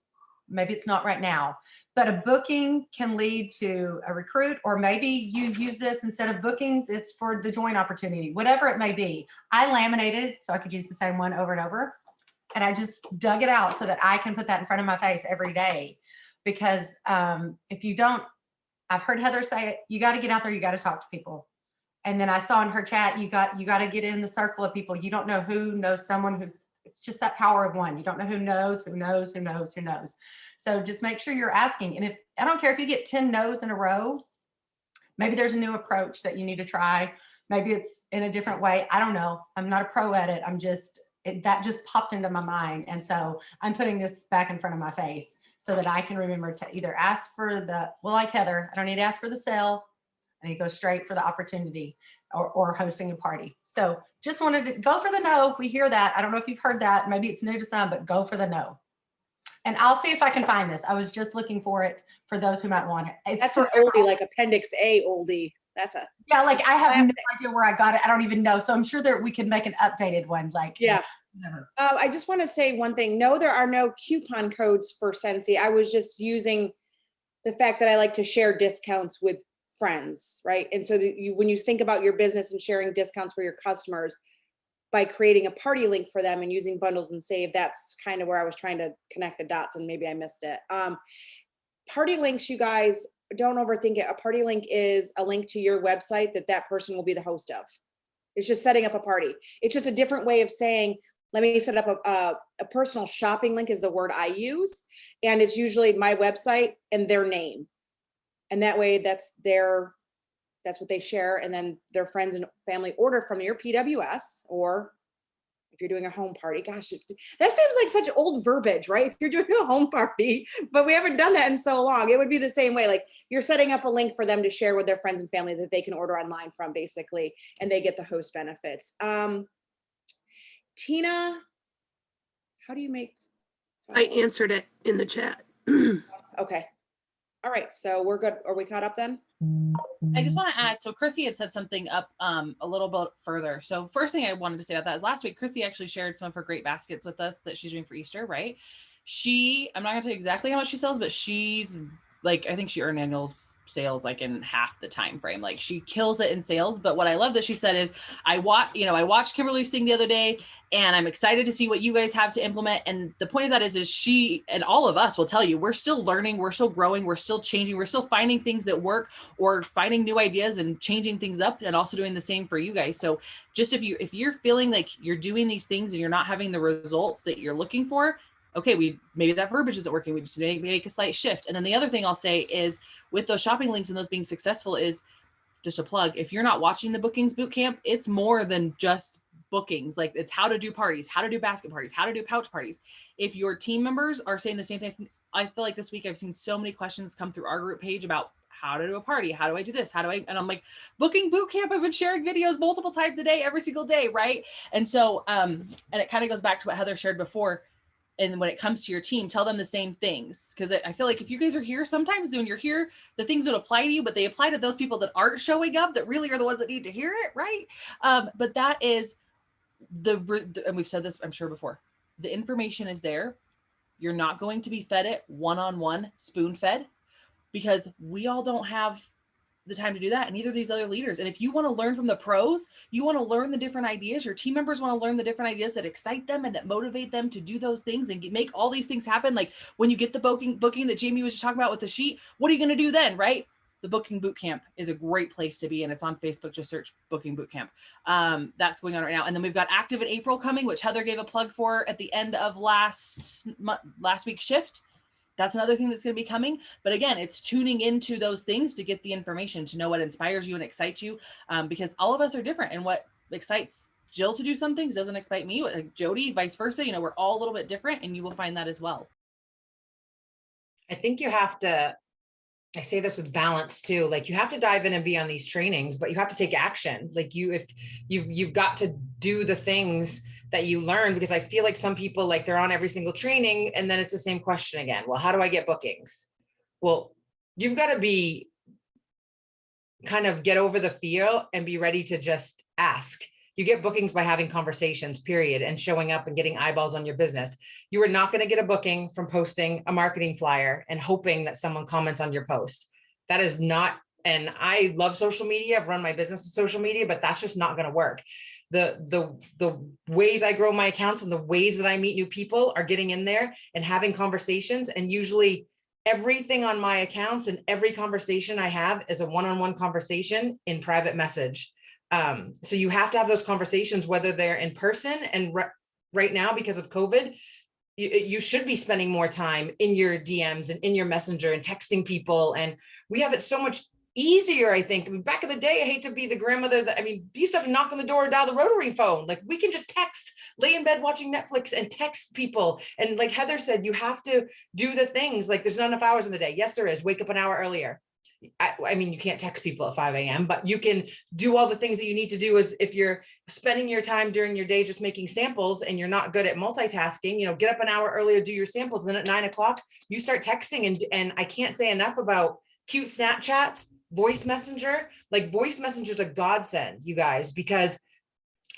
maybe it's not right now, but a booking can lead to a recruit, or maybe you use this instead of bookings, it's for the joint opportunity, whatever it may be. I laminated so I could use the same one over and over. And I just dug it out so that I can put that in front of my face every day. Because if you don't, I've heard Heather say it, you got to get out there, you got to talk to people. And then I saw in her chat, you got to get in the circle of people. You don't know who knows someone who's, it's just that power of one. You don't know who knows, who knows, who knows, who knows. So just make sure you're asking. And if, I don't care if you get 10 no's in a row, maybe there's a new approach that you need to try. Maybe it's in a different way. I don't know. I'm not a pro at it. I'm just, that just popped into my mind. And so I'm putting this back in front of my face so that I can remember to either ask for the, well, like Heather, I don't need to ask for the sale. I need to go straight for the opportunity or hosting a party. So just wanted to go for the no. We hear that. I don't know if you've heard that. Maybe it's new to some, but go for the no. And I'll see if I can find this. I was just looking for it for those who might want it. It's That's for an oldie, like Appendix A oldie. That's a, yeah, like I have no idea where I got it. I don't even know. So I'm sure that we could make an updated one. Like yeah. Whatever. I just want to say one thing. No, there are no coupon codes for Scentsy. I was just using the fact that I like to share discounts with friends, right? And so that when you think about your business and sharing discounts for your customers, by creating a party link for them and using bundles and save, that's kind of where I was trying to connect the dots, and maybe I missed it. Party links, you guys, don't overthink it. A party link is a link to your website that person will be the host of. It's just setting up a party. It's just a different way of saying, let me set up a personal shopping link is the word I use. And it's usually my website and their name. And that way that's what they share. And then their friends and family order from your PWS, or if you're doing a home party, gosh, that seems like such old verbiage, right? If you're doing a home party, but we haven't done that in so long. It would be the same way. Like you're setting up a link for them to share with their friends and family that they can order online from, basically, and they get the host benefits. Tina, how do you make? I answered it in the chat. Okay. All right. So we're good. Are we caught up then? I just want to add, so Chrissy had set something up a little bit further. So first thing I wanted to say about that is last week, Chrissy actually shared some of her great baskets with us that she's doing for Easter, right? I'm not gonna tell you exactly how much she sells, but she's like, I think she earned annual sales like in half the time frame. Like she kills it in sales. But what I love that she said is I watched Kimberly's thing the other day, and I'm excited to see what you guys have to implement. And the point of that is she and all of us will tell you, we're still learning, we're still growing, we're still changing, we're still finding things that work, or finding new ideas and changing things up, and also doing the same for you guys. So just if you're feeling like you're doing these things and you're not having the results that you're looking for, okay, maybe that verbiage isn't working. We just make a slight shift. And then the other thing I'll say is with those shopping links and those being successful is just a plug. If you're not watching the Bookings Bootcamp, it's more than just bookings. Like it's how to do parties, how to do basket parties, how to do pouch parties. If your team members are saying the same thing, I feel like this week I've seen so many questions come through our group page about how to do a party. How do I do this? And I'm like, Booking Bootcamp, I've been sharing videos multiple times a day, every single day. Right. And so, and it kind of goes back to what Heather shared before. And when it comes to your team, tell them the same things. Because I feel like if you guys are here, sometimes when you're here, the things that apply to you, but they apply to those people that aren't showing up, that really are the ones that need to hear it, right? But that is and we've said this, I'm sure, before. The information is there. You're not going to be fed it one-on-one, spoon-fed, because we all don't have the time to do that, and neither of these other leaders. And if you want to learn from the pros, you want to learn the different ideas, your team members want to learn the different ideas that excite them and that motivate them to do those things and make all these things happen. Like when you get the booking that Jamie was just talking about with the sheet, what are you going to do then, right? The Booking Bootcamp is a great place to be, and it's on Facebook. Just search Booking Bootcamp. That's going on right now. And then we've got Active in April coming, which Heather gave a plug for at the end of last week's shift. That's another thing that's going to be coming. But again, it's tuning into those things to get the information, to know what inspires you and excites you, because all of us are different. And what excites Jill to do some things doesn't excite me, like Jody, vice versa. We're all a little bit different, and you will find that as well. I think you have to, I say this with balance too, like you have to dive in and be on these trainings, but you have to take action. Like if you've got to do the things that you learn, because I feel like some people, like they're on every single training and then it's the same question again. Well, how do I get bookings? Well, you've got to be kind of get over the fear and be ready to just ask. You get bookings by having conversations, period, and showing up and getting eyeballs on your business. You are not going to get a booking from posting a marketing flyer and hoping that someone comments on your post. That is not, and I love social media. I've run my business on social media, but that's just not going to work. The ways I grow my accounts and the ways that I meet new people are getting in there and having conversations. And usually everything on my accounts and every conversation I have is a one-on-one conversation in private message. So you have to have those conversations, whether they're in person, and right now, because of COVID, you should be spending more time in your DMs and in your messenger and texting people. And we have it so much easier, I think. I mean, back in the day, I hate to be the grandmother that, I mean, you used to have to knock on the door, dial the rotary phone. Like, we can just text, lay in bed watching Netflix and text people. And like Heather said, you have to do the things, like there's not enough hours in the day. Yes, there is. Wake up an hour earlier. I mean, you can't text people at 5 a.m., but you can do all the things that you need to do. As if you're spending your time during your day just making samples and you're not good at multitasking, you know, get up an hour earlier, do your samples. Then at 9 o'clock, you start texting. And I can't say enough about cute Snapchats, voice messenger. Like, voice messenger is a godsend, you guys, because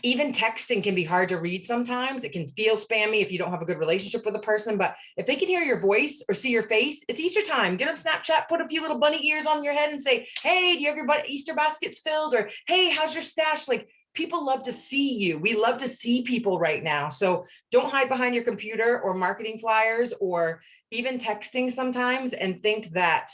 even texting can be hard to read sometimes. It can feel spammy if you don't have a good relationship with a person, but if they can hear your voice or see your face, it's Easter time. Get on Snapchat, put a few little bunny ears on your head and say, hey, do you have your Easter baskets filled? Or, hey, how's your stash? Like, people love to see you. We love to see people right now. So don't hide behind your computer or marketing flyers or even texting sometimes and think that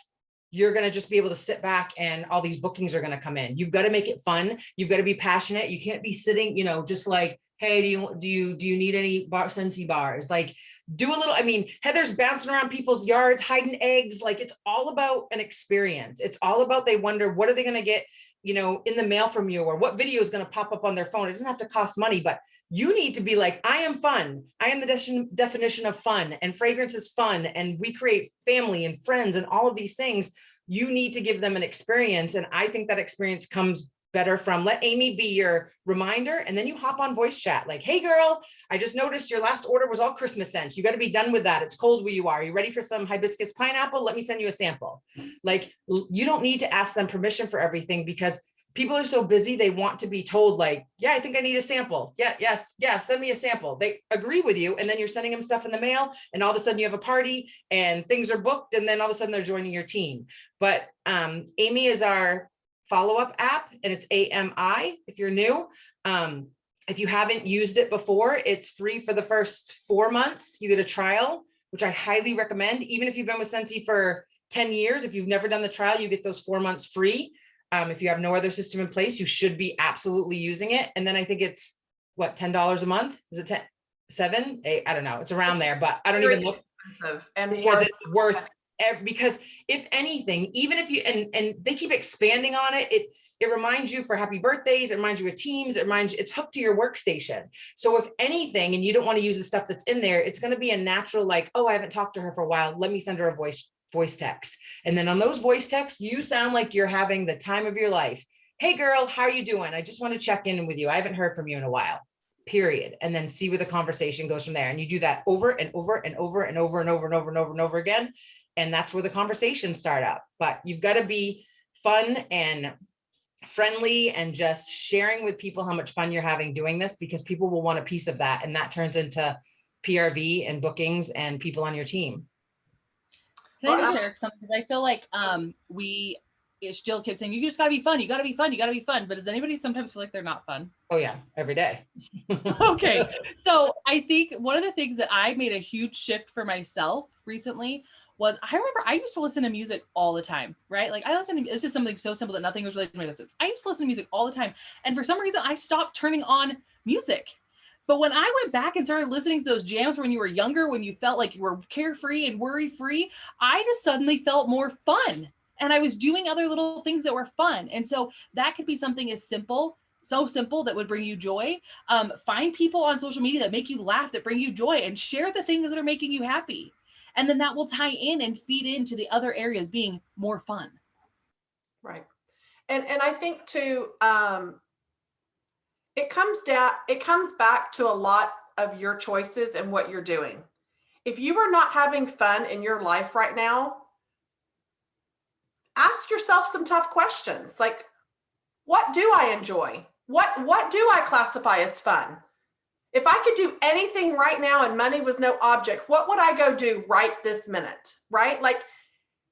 you're going to just be able to sit back and all these bookings are going to come in. You've got to make it fun. You've got to be passionate. You can't be sitting, you know, just like, hey, do you need any Scentsy bars? Like, do a little, I mean, Heather's bouncing around people's yards, hiding eggs. Like, it's all about an experience. It's all about, they wonder, what are they going to get, you know, in the mail from you, or what video is going to pop up on their phone. It doesn't have to cost money, but you need to be like, I am fun. I am the definition of fun, and fragrance is fun. And we create family and friends and all of these things. You need to give them an experience. And I think that experience comes better from, let Amy be your reminder. And then you hop on voice chat. Like, hey girl, I just noticed your last order was all Christmas scents. You got to be done with that. It's cold where you are. You ready for some hibiscus pineapple? Let me send you a sample. Like, you don't need to ask them permission for everything, because people are so busy. They want to be told, like, yeah, I think I need a sample. Yeah, yes, send me a sample. They agree with you. And then you're sending them stuff in the mail, and all of a sudden you have a party and things are booked. And then all of a sudden they're joining your team. But Amy is our follow-up app, and it's AMI if you're new. If you haven't used it before, it's free for the first 4 months. You get a trial, which I highly recommend. Even if you've been with Scentsy for 10 years, if you've never done the trial, you get those 4 months free. If you have no other system in place, you should be absolutely using it. And then I think it's what, $10 a month? Is it 10, 7, 8? I don't know. It's around there, but I don't even look. Expensive and because it's worth, because if anything, even if you, and they keep expanding on it, it reminds you for happy birthdays, it reminds you of Teams, it reminds you, it's hooked to your workstation. So if anything, and you don't want to use the stuff that's in there, it's going to be a natural, like, oh, I haven't talked to her for a while, let me send her a voice text. And then on those voice texts, you sound like you're having the time of your life. Hey girl, how are you doing? I just want to check in with you. I haven't heard from you in a while, period. And then see where the conversation goes from there. And you do that over and over and over and over and over and over and over and over again. And that's where the conversations start up. But you've got to be fun and friendly and just sharing with people how much fun you're having doing this, because people will want a piece of that. And that turns into PRV and bookings and people on your team. Can I just share something? I feel like Jill keeps saying, you just gotta be fun. You gotta be fun. You gotta be fun. But does anybody sometimes feel like they're not fun? Oh yeah, every day. Okay. So I think one of the things that I made a huge shift for myself recently was, I remember I used to listen to music all the time, right? Like it's just something so simple that nothing was related to my business. I used to listen to music all the time. And for some reason I stopped turning on music. But when I went back and started listening to those jams when you were younger, when you felt like you were carefree and worry-free, I just suddenly felt more fun. And I was doing other little things that were fun. And so that could be something as simple, so simple, that would bring you joy. Find people on social media that make you laugh, that bring you joy, and share the things that are making you happy. And then that will tie in and feed into the other areas being more fun. Right. And I think too, it comes back to a lot of your choices and what you're doing. If you are not having fun in your life right now, ask yourself some tough questions. Like, what do I enjoy? What do I classify as fun? If I could do anything right now and money was no object, what would I go do right this minute? Right? Like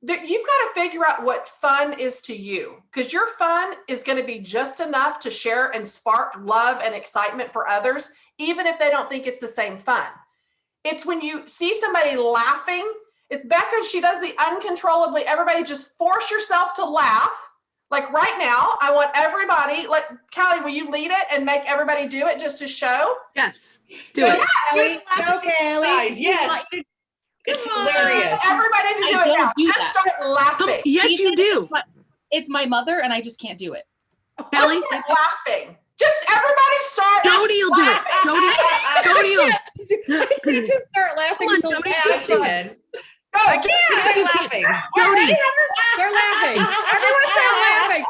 you've got to figure out what fun is to you, because your fun is going to be just enough to share and spark love and excitement for others, even if they don't think it's the same fun. It's when you see somebody laughing. It's Becca. She does the uncontrollably. Everybody just force yourself to laugh. Like right now, I want everybody, like Callie, will you lead it and make everybody do it just to show? Yes, do it. Kelly, go, Kelly. Guys, yes. It's hilarious. Everybody to do I it now. don't do Just that. start laughing. Yes, you do. It's my mother, and I just can't do it. Kelly, Just start laughing. Just everybody start. Jody will do it. Jody will. You just start laughing. Come on, so Jody, bad. just do it. Go, I just can't. I'm laughing. Jody, They're laughing. Everyone start laughing.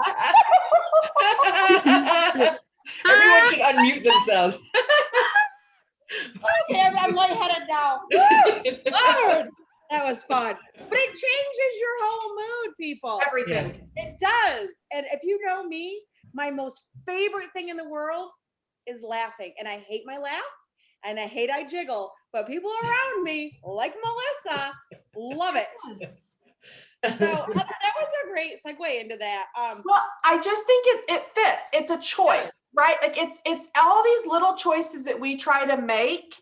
Everyone should unmute themselves. Okay, I'm lightheaded now. Lord, that was fun. But it changes your whole mood, people. everything. It does. And if you know me, my most favorite thing in the world is laughing. And I hate my laugh and I hate I jiggle, but people around me, like Melissa, love it. So that was a great segue into that. Well, I just think it fits. It's a choice, right? Like it's all these little choices that we try to make.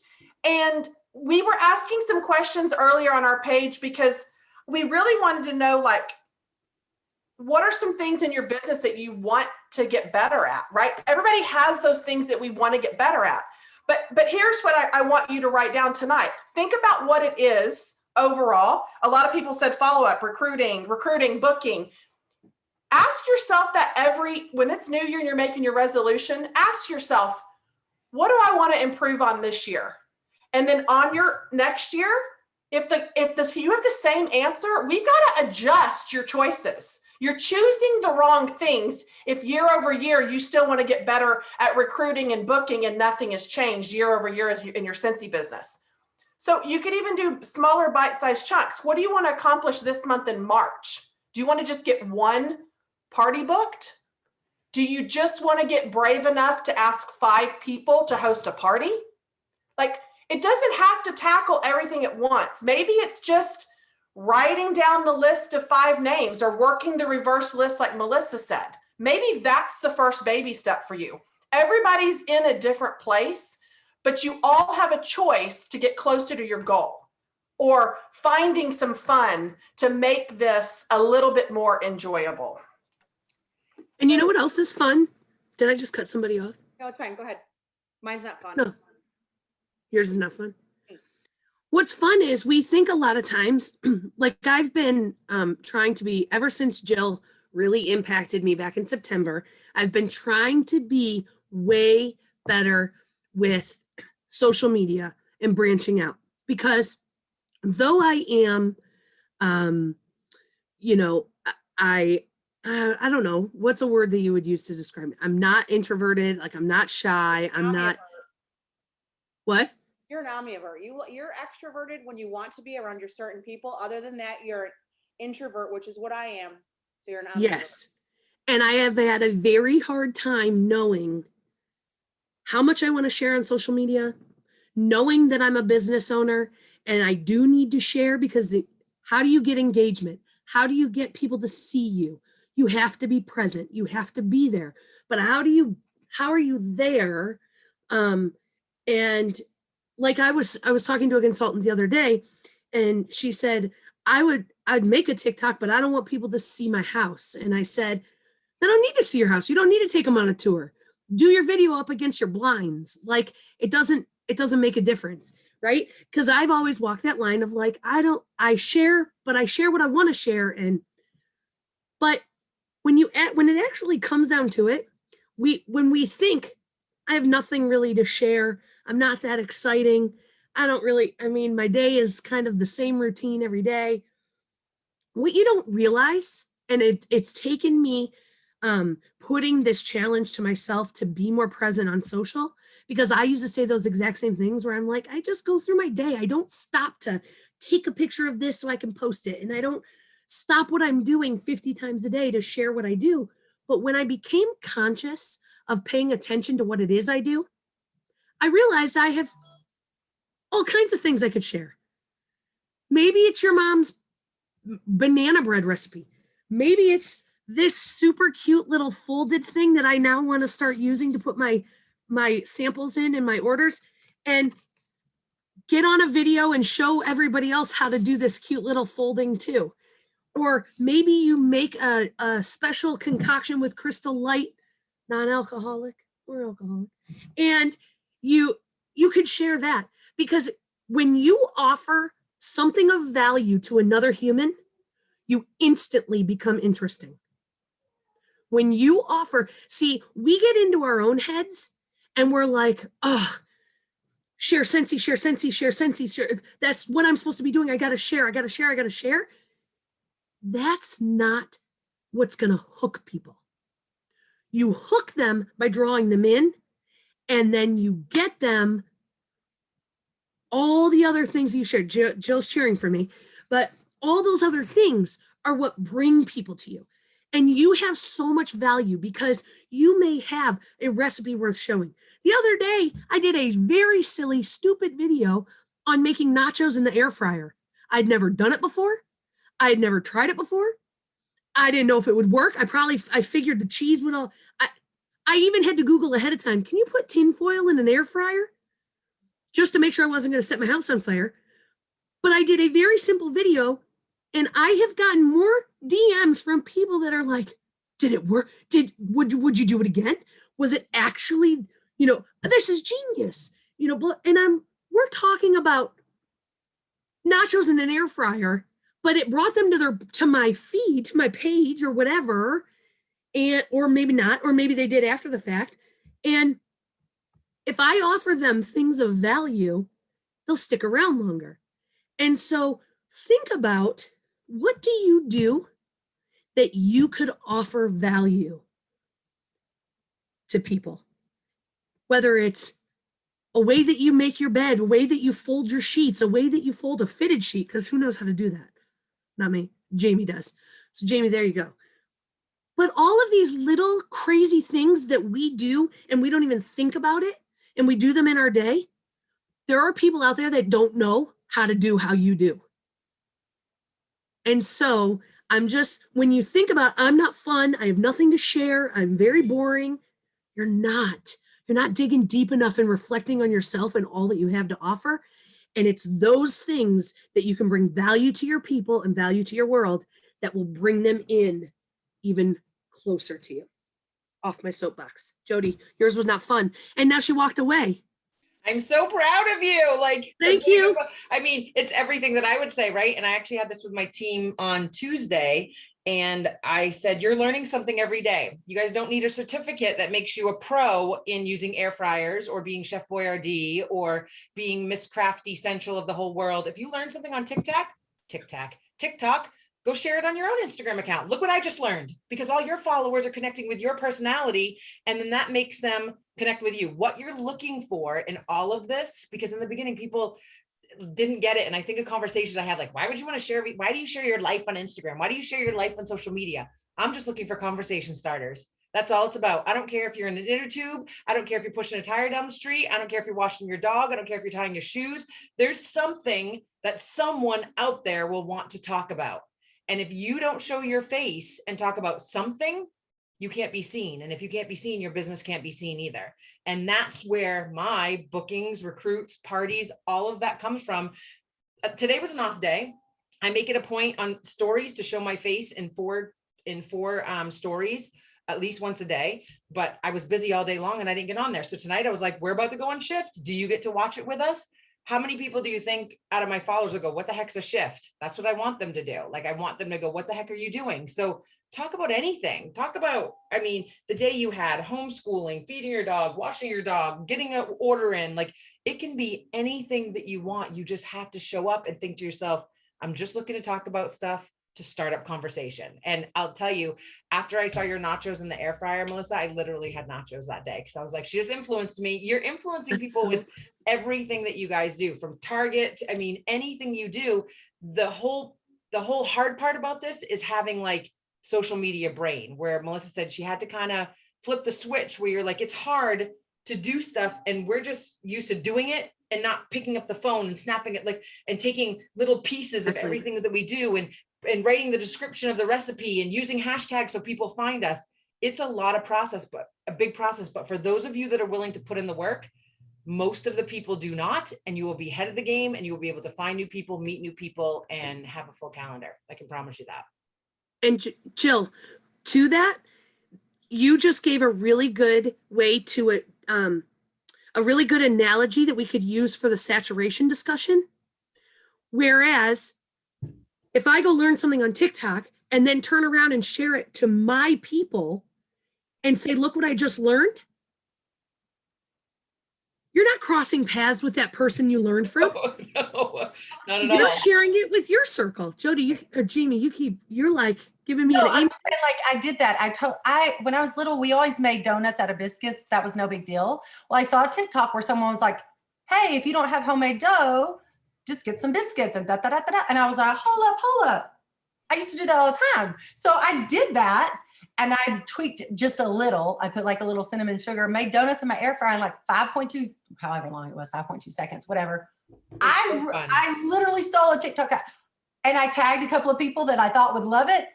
And we were asking some questions earlier on our page because we really wanted to know, like, what are some things in your business that you want to get better at, right? Everybody has those things that we want to get better at. But here's what I want you to write down tonight. Think about what it is overall. A lot of people said follow-up, recruiting, booking. Ask yourself that when it's New Year and you're making your resolution, ask yourself, what do I want to improve on this year? And then on your next year, if you have the same answer, we've got to adjust your choices. You're choosing the wrong things if year over year you still want to get better at recruiting and booking and nothing has changed year over year in your Scentsy business. So you could even do smaller bite-sized chunks. What do you want to accomplish this month in March? Do you want to just get one party booked? Do you just want to get brave enough to ask 5 people to host a party? Like, it doesn't have to tackle everything at once. Maybe it's just writing down the list of 5 names or working the reverse list like Melissa said. Maybe that's the first baby step for you. Everybody's in a different place, but you all have a choice to get closer to your goal or finding some fun to make this a little bit more enjoyable. and you know what else is fun? Did I just cut somebody off? No, it's fine. Go ahead. Mine's not fun. No. Yours is not fun. What's fun is we think a lot of times, like I've been trying to be, ever since Jill really impacted me back in September, I've been trying to be way better with social media and branching out, because though I am, I don't know, what's a word that you would use to describe me? I'm not introverted, like I'm not shy, I'm not, what? You're an ambivert. You're extroverted when you want to be around your certain people. Other than that, you're an introvert, which is what I am. So you're an ambivert. Yes. And I have had a very hard time knowing how much I want to share on social media, knowing that I'm a business owner and I do need to share, because how do you get engagement? How do you get people to see you? You have to be present. You have to be there. But how are you there? And like I was talking to a consultant the other day, and she said, I'd make a TikTok, but I don't want people to see my house. And I said, they don't need to see your house. You don't need to take them on a tour. Do your video up against your blinds. Like it doesn't make a difference, right? Because I've always walked that line of like, I share what I want to share. But when it actually comes down to it, when we think I have nothing really to share, I'm not that exciting, my day is kind of the same routine every day. What you don't realize, and it's taken me putting this challenge to myself to be more present on social, because I used to say those exact same things where I'm like, I just go through my day. I don't stop to take a picture of this so I can post it. And I don't stop what I'm doing 50 times a day to share what I do. But when I became conscious of paying attention to what it is I do, I realized I have all kinds of things I could share. Maybe it's your mom's banana bread recipe. Maybe it's this super cute little folded thing that I now want to start using to put my samples in my orders, and get on a video and show everybody else how to do this cute little folding too. Or maybe you make a special concoction with Crystal Light, non-alcoholic or alcoholic, and you could share that, because when you offer something of value to another human, you instantly become interesting. When you offer, see, we get into our own heads and we're like, oh, share Scentsy, share Scentsy, share Scentsy, share. That's what I'm supposed to be doing. I got to share, I got to share, I got to share. That's not what's going to hook people. You hook them by drawing them in, and then you get them all the other things you shared. Jill's cheering for me, but all those other things are what bring people to you. And you have so much value because you may have a recipe worth showing. The other day, I did a very silly, stupid video on making nachos in the air fryer. I'd never done it before. I had never tried it before. I didn't know if it would work. I figured the cheese would all, I even had to Google ahead of time, can you put tin foil in an air fryer? Just to make sure I wasn't going to set my house on fire. But I did a very simple video, and I have gotten more DMs from people that are like, did it work? Would you do it again? Was it actually, this is genius, and we're talking about nachos in an air fryer, but it brought them to my feed, to my page or whatever, or maybe not, or maybe they did after the fact. And if I offer them things of value, they'll stick around longer. And so think about, what do you do that you could offer value to people? Whether it's a way that you make your bed, a way that you fold your sheets, a way that you fold a fitted sheet, because who knows how to do that? Not me, Jamie does. So Jamie, there you go. But all of these little crazy things that we do and we don't even think about it, and we do them in our day, there are people out there that don't know how to do how you do. And so when you think about, I'm not fun, I have nothing to share, I'm very boring, you're not digging deep enough and reflecting on yourself and all that you have to offer. And it's those things that you can bring value to your people and value to your world that will bring them in even closer to you. Off my soapbox. Jody, yours was not fun. And now she walked away. I'm so proud of you. Thank you. I mean, it's everything that I would say, right? And I actually had this with my team on Tuesday, and I said, you're learning something every day. You guys don't need a certificate that makes you a pro in using air fryers or being Chef Boyardee or being Miss Crafty Central of the whole world. If you learn something on TikTok, go share it on your own Instagram account. Look what I just learned, because all your followers are connecting with your personality, and then that makes them connect with you. What you're looking for in all of this, because in the beginning, people didn't get it. And I think of conversations I had, like, why would you want to share? Why do you share your life on Instagram? Why do you share your life on social media? I'm just looking for conversation starters. That's all it's about. I don't care if you're in an inner tube. I don't care if you're pushing a tire down the street. I don't care if you're washing your dog. I don't care if you're tying your shoes. There's something that someone out there will want to talk about. And if you don't show your face and talk about something, you can't be seen. And if you can't be seen, your business can't be seen either. And that's where my bookings, recruits, parties, all of that comes from. Today was an off day. I make it a point on stories to show my face in four stories at least once a day, but I was busy all day long and I didn't get on there. So tonight I was like, we're about to go on shift. Do you get to watch it with us? How many people do you think out of my followers will go, what the heck's a shift? That's what I want them to do. Like, I want them to go, what the heck are you doing? So talk about anything. Talk about, the day you had, homeschooling, feeding your dog, washing your dog, getting an order in, like, it can be anything that you want. You just have to show up and think to yourself, I'm just looking to talk about stuff to start up conversation. And I'll tell you, after I saw your nachos in the air fryer, Melissa, I literally had nachos that day. Cause I was like, she just influenced me. You're influencing people with everything that you guys do, from Target. Anything you do. The whole hard part about this is having like social media brain, where Melissa said she had to kind of flip the switch where you're like, it's hard to do stuff and we're just used to doing it and not picking up the phone and snapping it, like, and taking little pieces of everything that we do and writing the description of the recipe and using hashtags so people find us. It's a lot of process, but a big process. But for those of you that are willing to put in the work, most of the people do not, and you will be ahead of the game and you will be able to find new people, meet new people, and have a full calendar. I can promise you that. And Jill, to that, you just gave a really good way to it, a really good analogy that we could use for the saturation discussion. Whereas if I go learn something on TikTok and then turn around and share it to my people and say, look what I just learned, you're not crossing paths with that person you learned from. Oh, no, not at all. You're sharing it with your circle. Jody, or Jamie, you're like giving me No, an I'm just saying, like, I did that. When I was little, we always made donuts out of biscuits. That was no big deal. Well, I saw a TikTok where someone was like, hey, if you don't have homemade dough, just get some biscuits and da da da da da. And I was like, hold up. I used to do that all the time. So I did that and I tweaked it just a little. I put like a little cinnamon sugar, made donuts in my air fryer in like 5.2, however long it was, 5.2 seconds, whatever. I literally stole a TikTok and I tagged a couple of people that I thought would love it.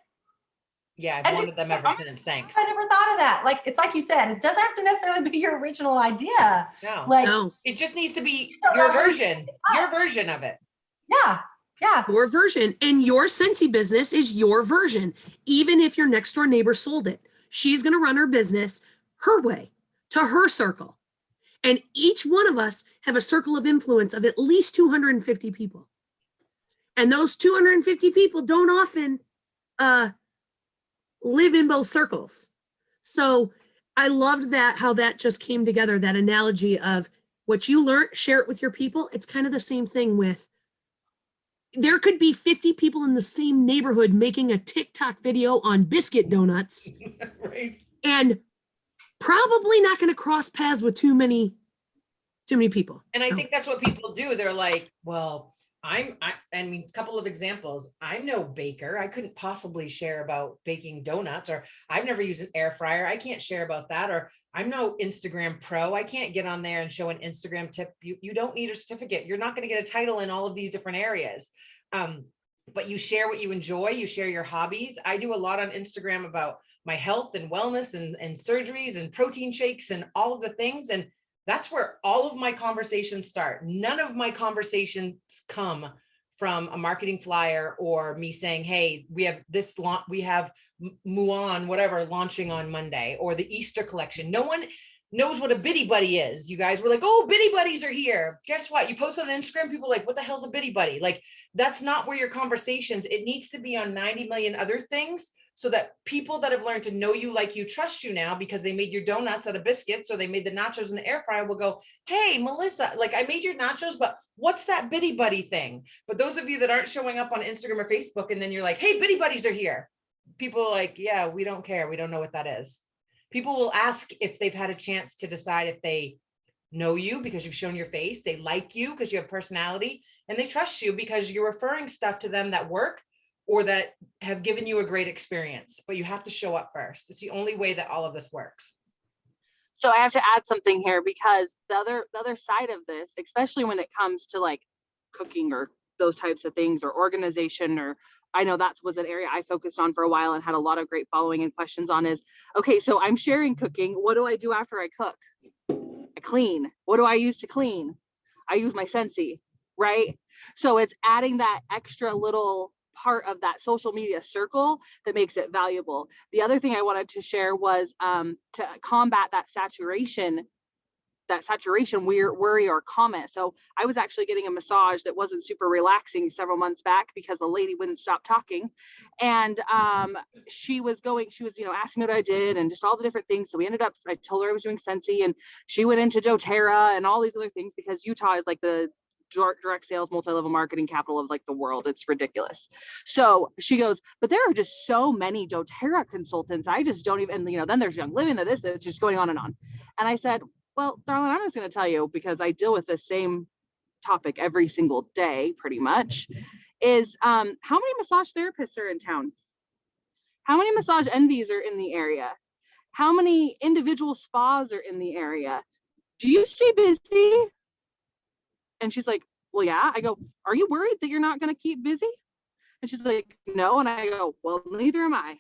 Yeah, I've wanted them ever since. Thanks. I never thought of that. Like, it's like you said, it doesn't have to necessarily be your original idea. No. Like, No, It just needs to be don't your know how to version, your version of it. yeah. your version, and your Scentsy business is your version. Even if your next door neighbor sold it, she's going to run her business her way, to her circle. And each one of us have a circle of influence of at least 250 people. And those 250 people don't often live in both circles. So I loved that, how that just came together, that analogy of what you learned, share it with your people. It's kind of the same thing with, there could be 50 people in the same neighborhood making a TikTok video on biscuit donuts Right. and probably not going to cross paths with too many people. And I So, think that's what people do. They're like, well, I mean, a couple of examples. I'm no baker. I couldn't possibly share about baking donuts, or I've never used an air fryer. I can't share about that. Or I'm no Instagram pro. I can't get on there and show an Instagram tip. You don't need a certificate. You're not going to get a title in all of these different areas. But you share what you enjoy. You share your hobbies. I do a lot on Instagram about my health and wellness and surgeries and protein shakes and all of the things. And that's where all of my conversations start. None of my conversations come from a marketing flyer or me saying, hey, we have this, we have Muon, whatever, launching on Monday, or the Easter collection. No one knows what a Biddy Buddy is. You guys were like, oh, Biddy Buddies are here. Guess what? You posted on Instagram, people are like, what the hell's a Biddy Buddy? Like, that's not where your conversations, it needs to be on 90 million other things, so that people that have learned to know you, like you, trust you now because they made your donuts out of biscuits or they made the nachos in the air fryer will go, hey, Melissa, like, I made your nachos, but what's that Biddy Buddy thing? But those of you that aren't showing up on Instagram or Facebook, and then you're like, hey, Biddy Buddies are here. People are like, yeah, we don't care. We don't know what that is. People will ask if they've had a chance to decide if they know you because you've shown your face, they like you because you have personality, and they trust you because you're referring stuff to them that work or that have given you a great experience. But you have to show up first. It's the only way that all of this works. So I have to add something here, because the other side of this, especially when it comes to like cooking or those types of things, or organization, or I know that was an area I focused on for a while and had a lot of great following and questions on, is, okay, so I'm sharing cooking. What do I do after I cook? I clean. What do I use to clean? I use my Scentsy, right? So it's adding that extra little part of that social media circle that makes it valuable. The other thing I wanted to share was to combat that saturation worry or comment. So I was actually getting a massage that wasn't super relaxing several months back because the lady wouldn't stop talking. And she was, asking me what I did and just all the different things. So we ended up, I told her I was doing Scentsy, and she went into doTERRA and all these other things, because Utah is like the direct sales, multi-level marketing capital of like the world. It's ridiculous. So she goes, but there are just so many doTERRA consultants. I just don't even, then there's Young Living, that's just going on and on. And I said, well, darling, I'm just going to tell you, because I deal with the same topic every single day, pretty much, is how many massage therapists are in town? How many massage envies are in the area? how many individual spas are in the area? Do you stay busy? And she's like, well, yeah. I go, are you worried that you're not going to keep busy? And she's like, no. And I go, well, neither am I.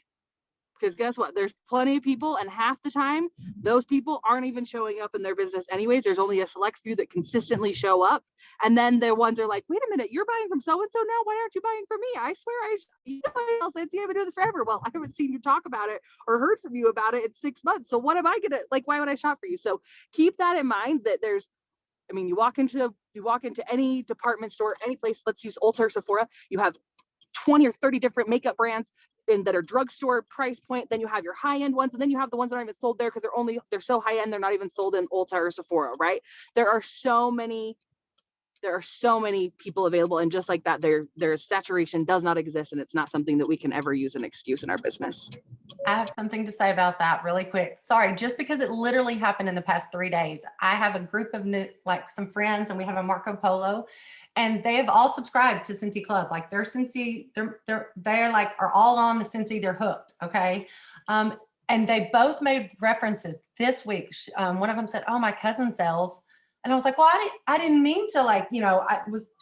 Because guess what? There's plenty of people, and half the time, those people aren't even showing up in their business anyways. There's only a select few that consistently show up. And then the ones are like, wait a minute, you're buying from so-and-so now? Why aren't you buying from me? I swear, you know, I've been doing this forever. Well, I haven't seen you talk about it or heard from you about it in 6 months. So what am I gonna, like, why would I shop for you? So keep that in mind, that there's, I mean, you walk into any department store, any place, let's use Ulta or Sephora, you have 20 or 30 different makeup brands that are drugstore price point. Then you have your high-end ones, and then you have the ones that aren't even sold there because they're so high-end, they're not even sold in Ulta or Sephora, right? There are so many people available, and just like that, there's saturation does not exist, and it's not something that we can ever use an excuse in our business. I have something to say about that really quick. Sorry, just because it literally happened in the past 3 days. I have a group of some friends, and we have a Marco Polo, and they have all subscribed to Scentsy Club. Like they're Scentsy, they're like are all on the Scentsy. They're hooked. Okay. And they both made references this week. One of them said, "Oh, my cousin sells." And I was like, well, I didn't mean to, like, you know,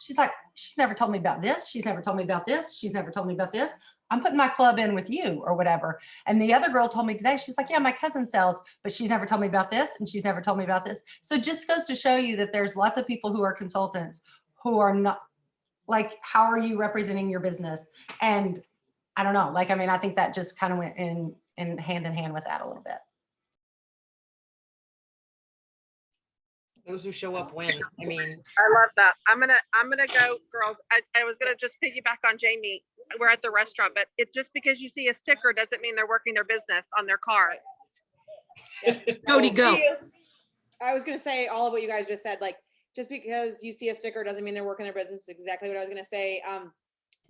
she's like, she's never told me about this. She's never told me about this. She's never told me about this. I'm putting my club in with you or whatever. And the other girl told me today, she's like, yeah, my cousin sells, but she's never told me about this. And she's never told me about this. So it just goes to show you that there's lots of people who are consultants who are not, like, how are you representing your business? And I don't know, like, I mean, I think that just kind of went in hand with that a little bit. Those who show up win. I mean, I love that. I'm gonna go, girls. I was gonna just piggyback on Jamie. We're at the restaurant, but it's just because you see a sticker doesn't mean they're working their business on their car. Cody, go. I was gonna say all of what you guys just said. Like, just because you see a sticker doesn't mean they're working their business. Exactly what I was gonna say.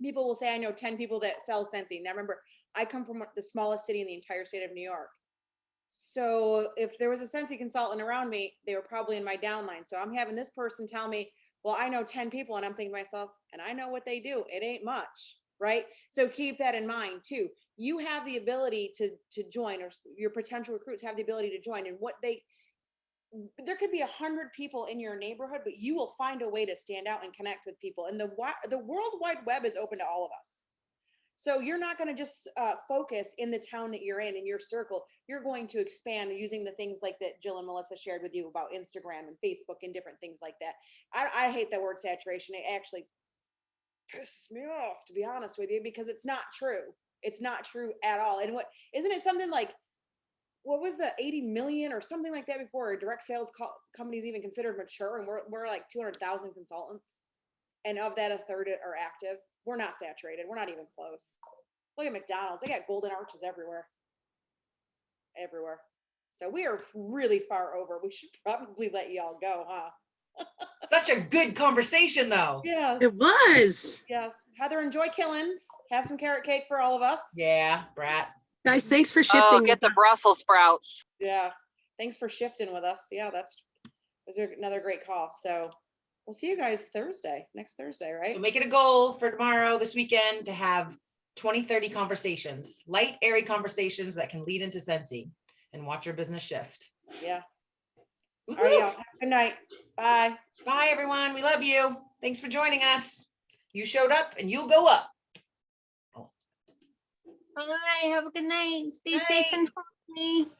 People will say, I know 10 people that sell Scentsy. Now remember, I come from the smallest city in the entire state of New York. So if there was a Scentsy consultant around me, they were probably in my downline. So I'm having this person tell me, well, I know 10 people, and I'm thinking to myself, and I know what they do. It ain't much, right? So keep that in mind too. You have the ability to join, or your potential recruits have the ability to join, and there could be 100 people in your neighborhood, but you will find a way to stand out and connect with people. And the World Wide Web is open to all of us. So you're not going to just focus in the town that you're in your circle. You're going to expand using the things like that Jill and Melissa shared with you about Instagram and Facebook and different things like that. I hate the word saturation. It actually pisses me off, to be honest with you, because it's not true. It's not true at all. And isn't it something like, what was the 80 million or something like that before direct sales companies even considered mature? And we're like 200,000 consultants. And of that, a third are active. We're not saturated. We're not even close. Look at McDonald's. They got golden arches everywhere. Everywhere. So we are really far over. We should probably let y'all go, huh? such a good conversation though. Yes. It was. Yes. Heather, enjoy Killins. Have some carrot cake for all of us. Yeah, Brat. Guys, thanks for shifting. Oh, get with the us. Brussels sprouts. Yeah. Thanks for shifting with us. Yeah, was another great call. So we'll see you guys next Thursday, right? So make it a goal for tomorrow, this weekend, to have 20-30 conversations, light, airy conversations that can lead into Scentsy, and watch your business shift. Yeah. All right, y'all. Have a good night. Bye. Bye, everyone. We love you. Thanks for joining us. You showed up, and you'll go up. Bye. Have a good night. Stay safe Night. and healthy.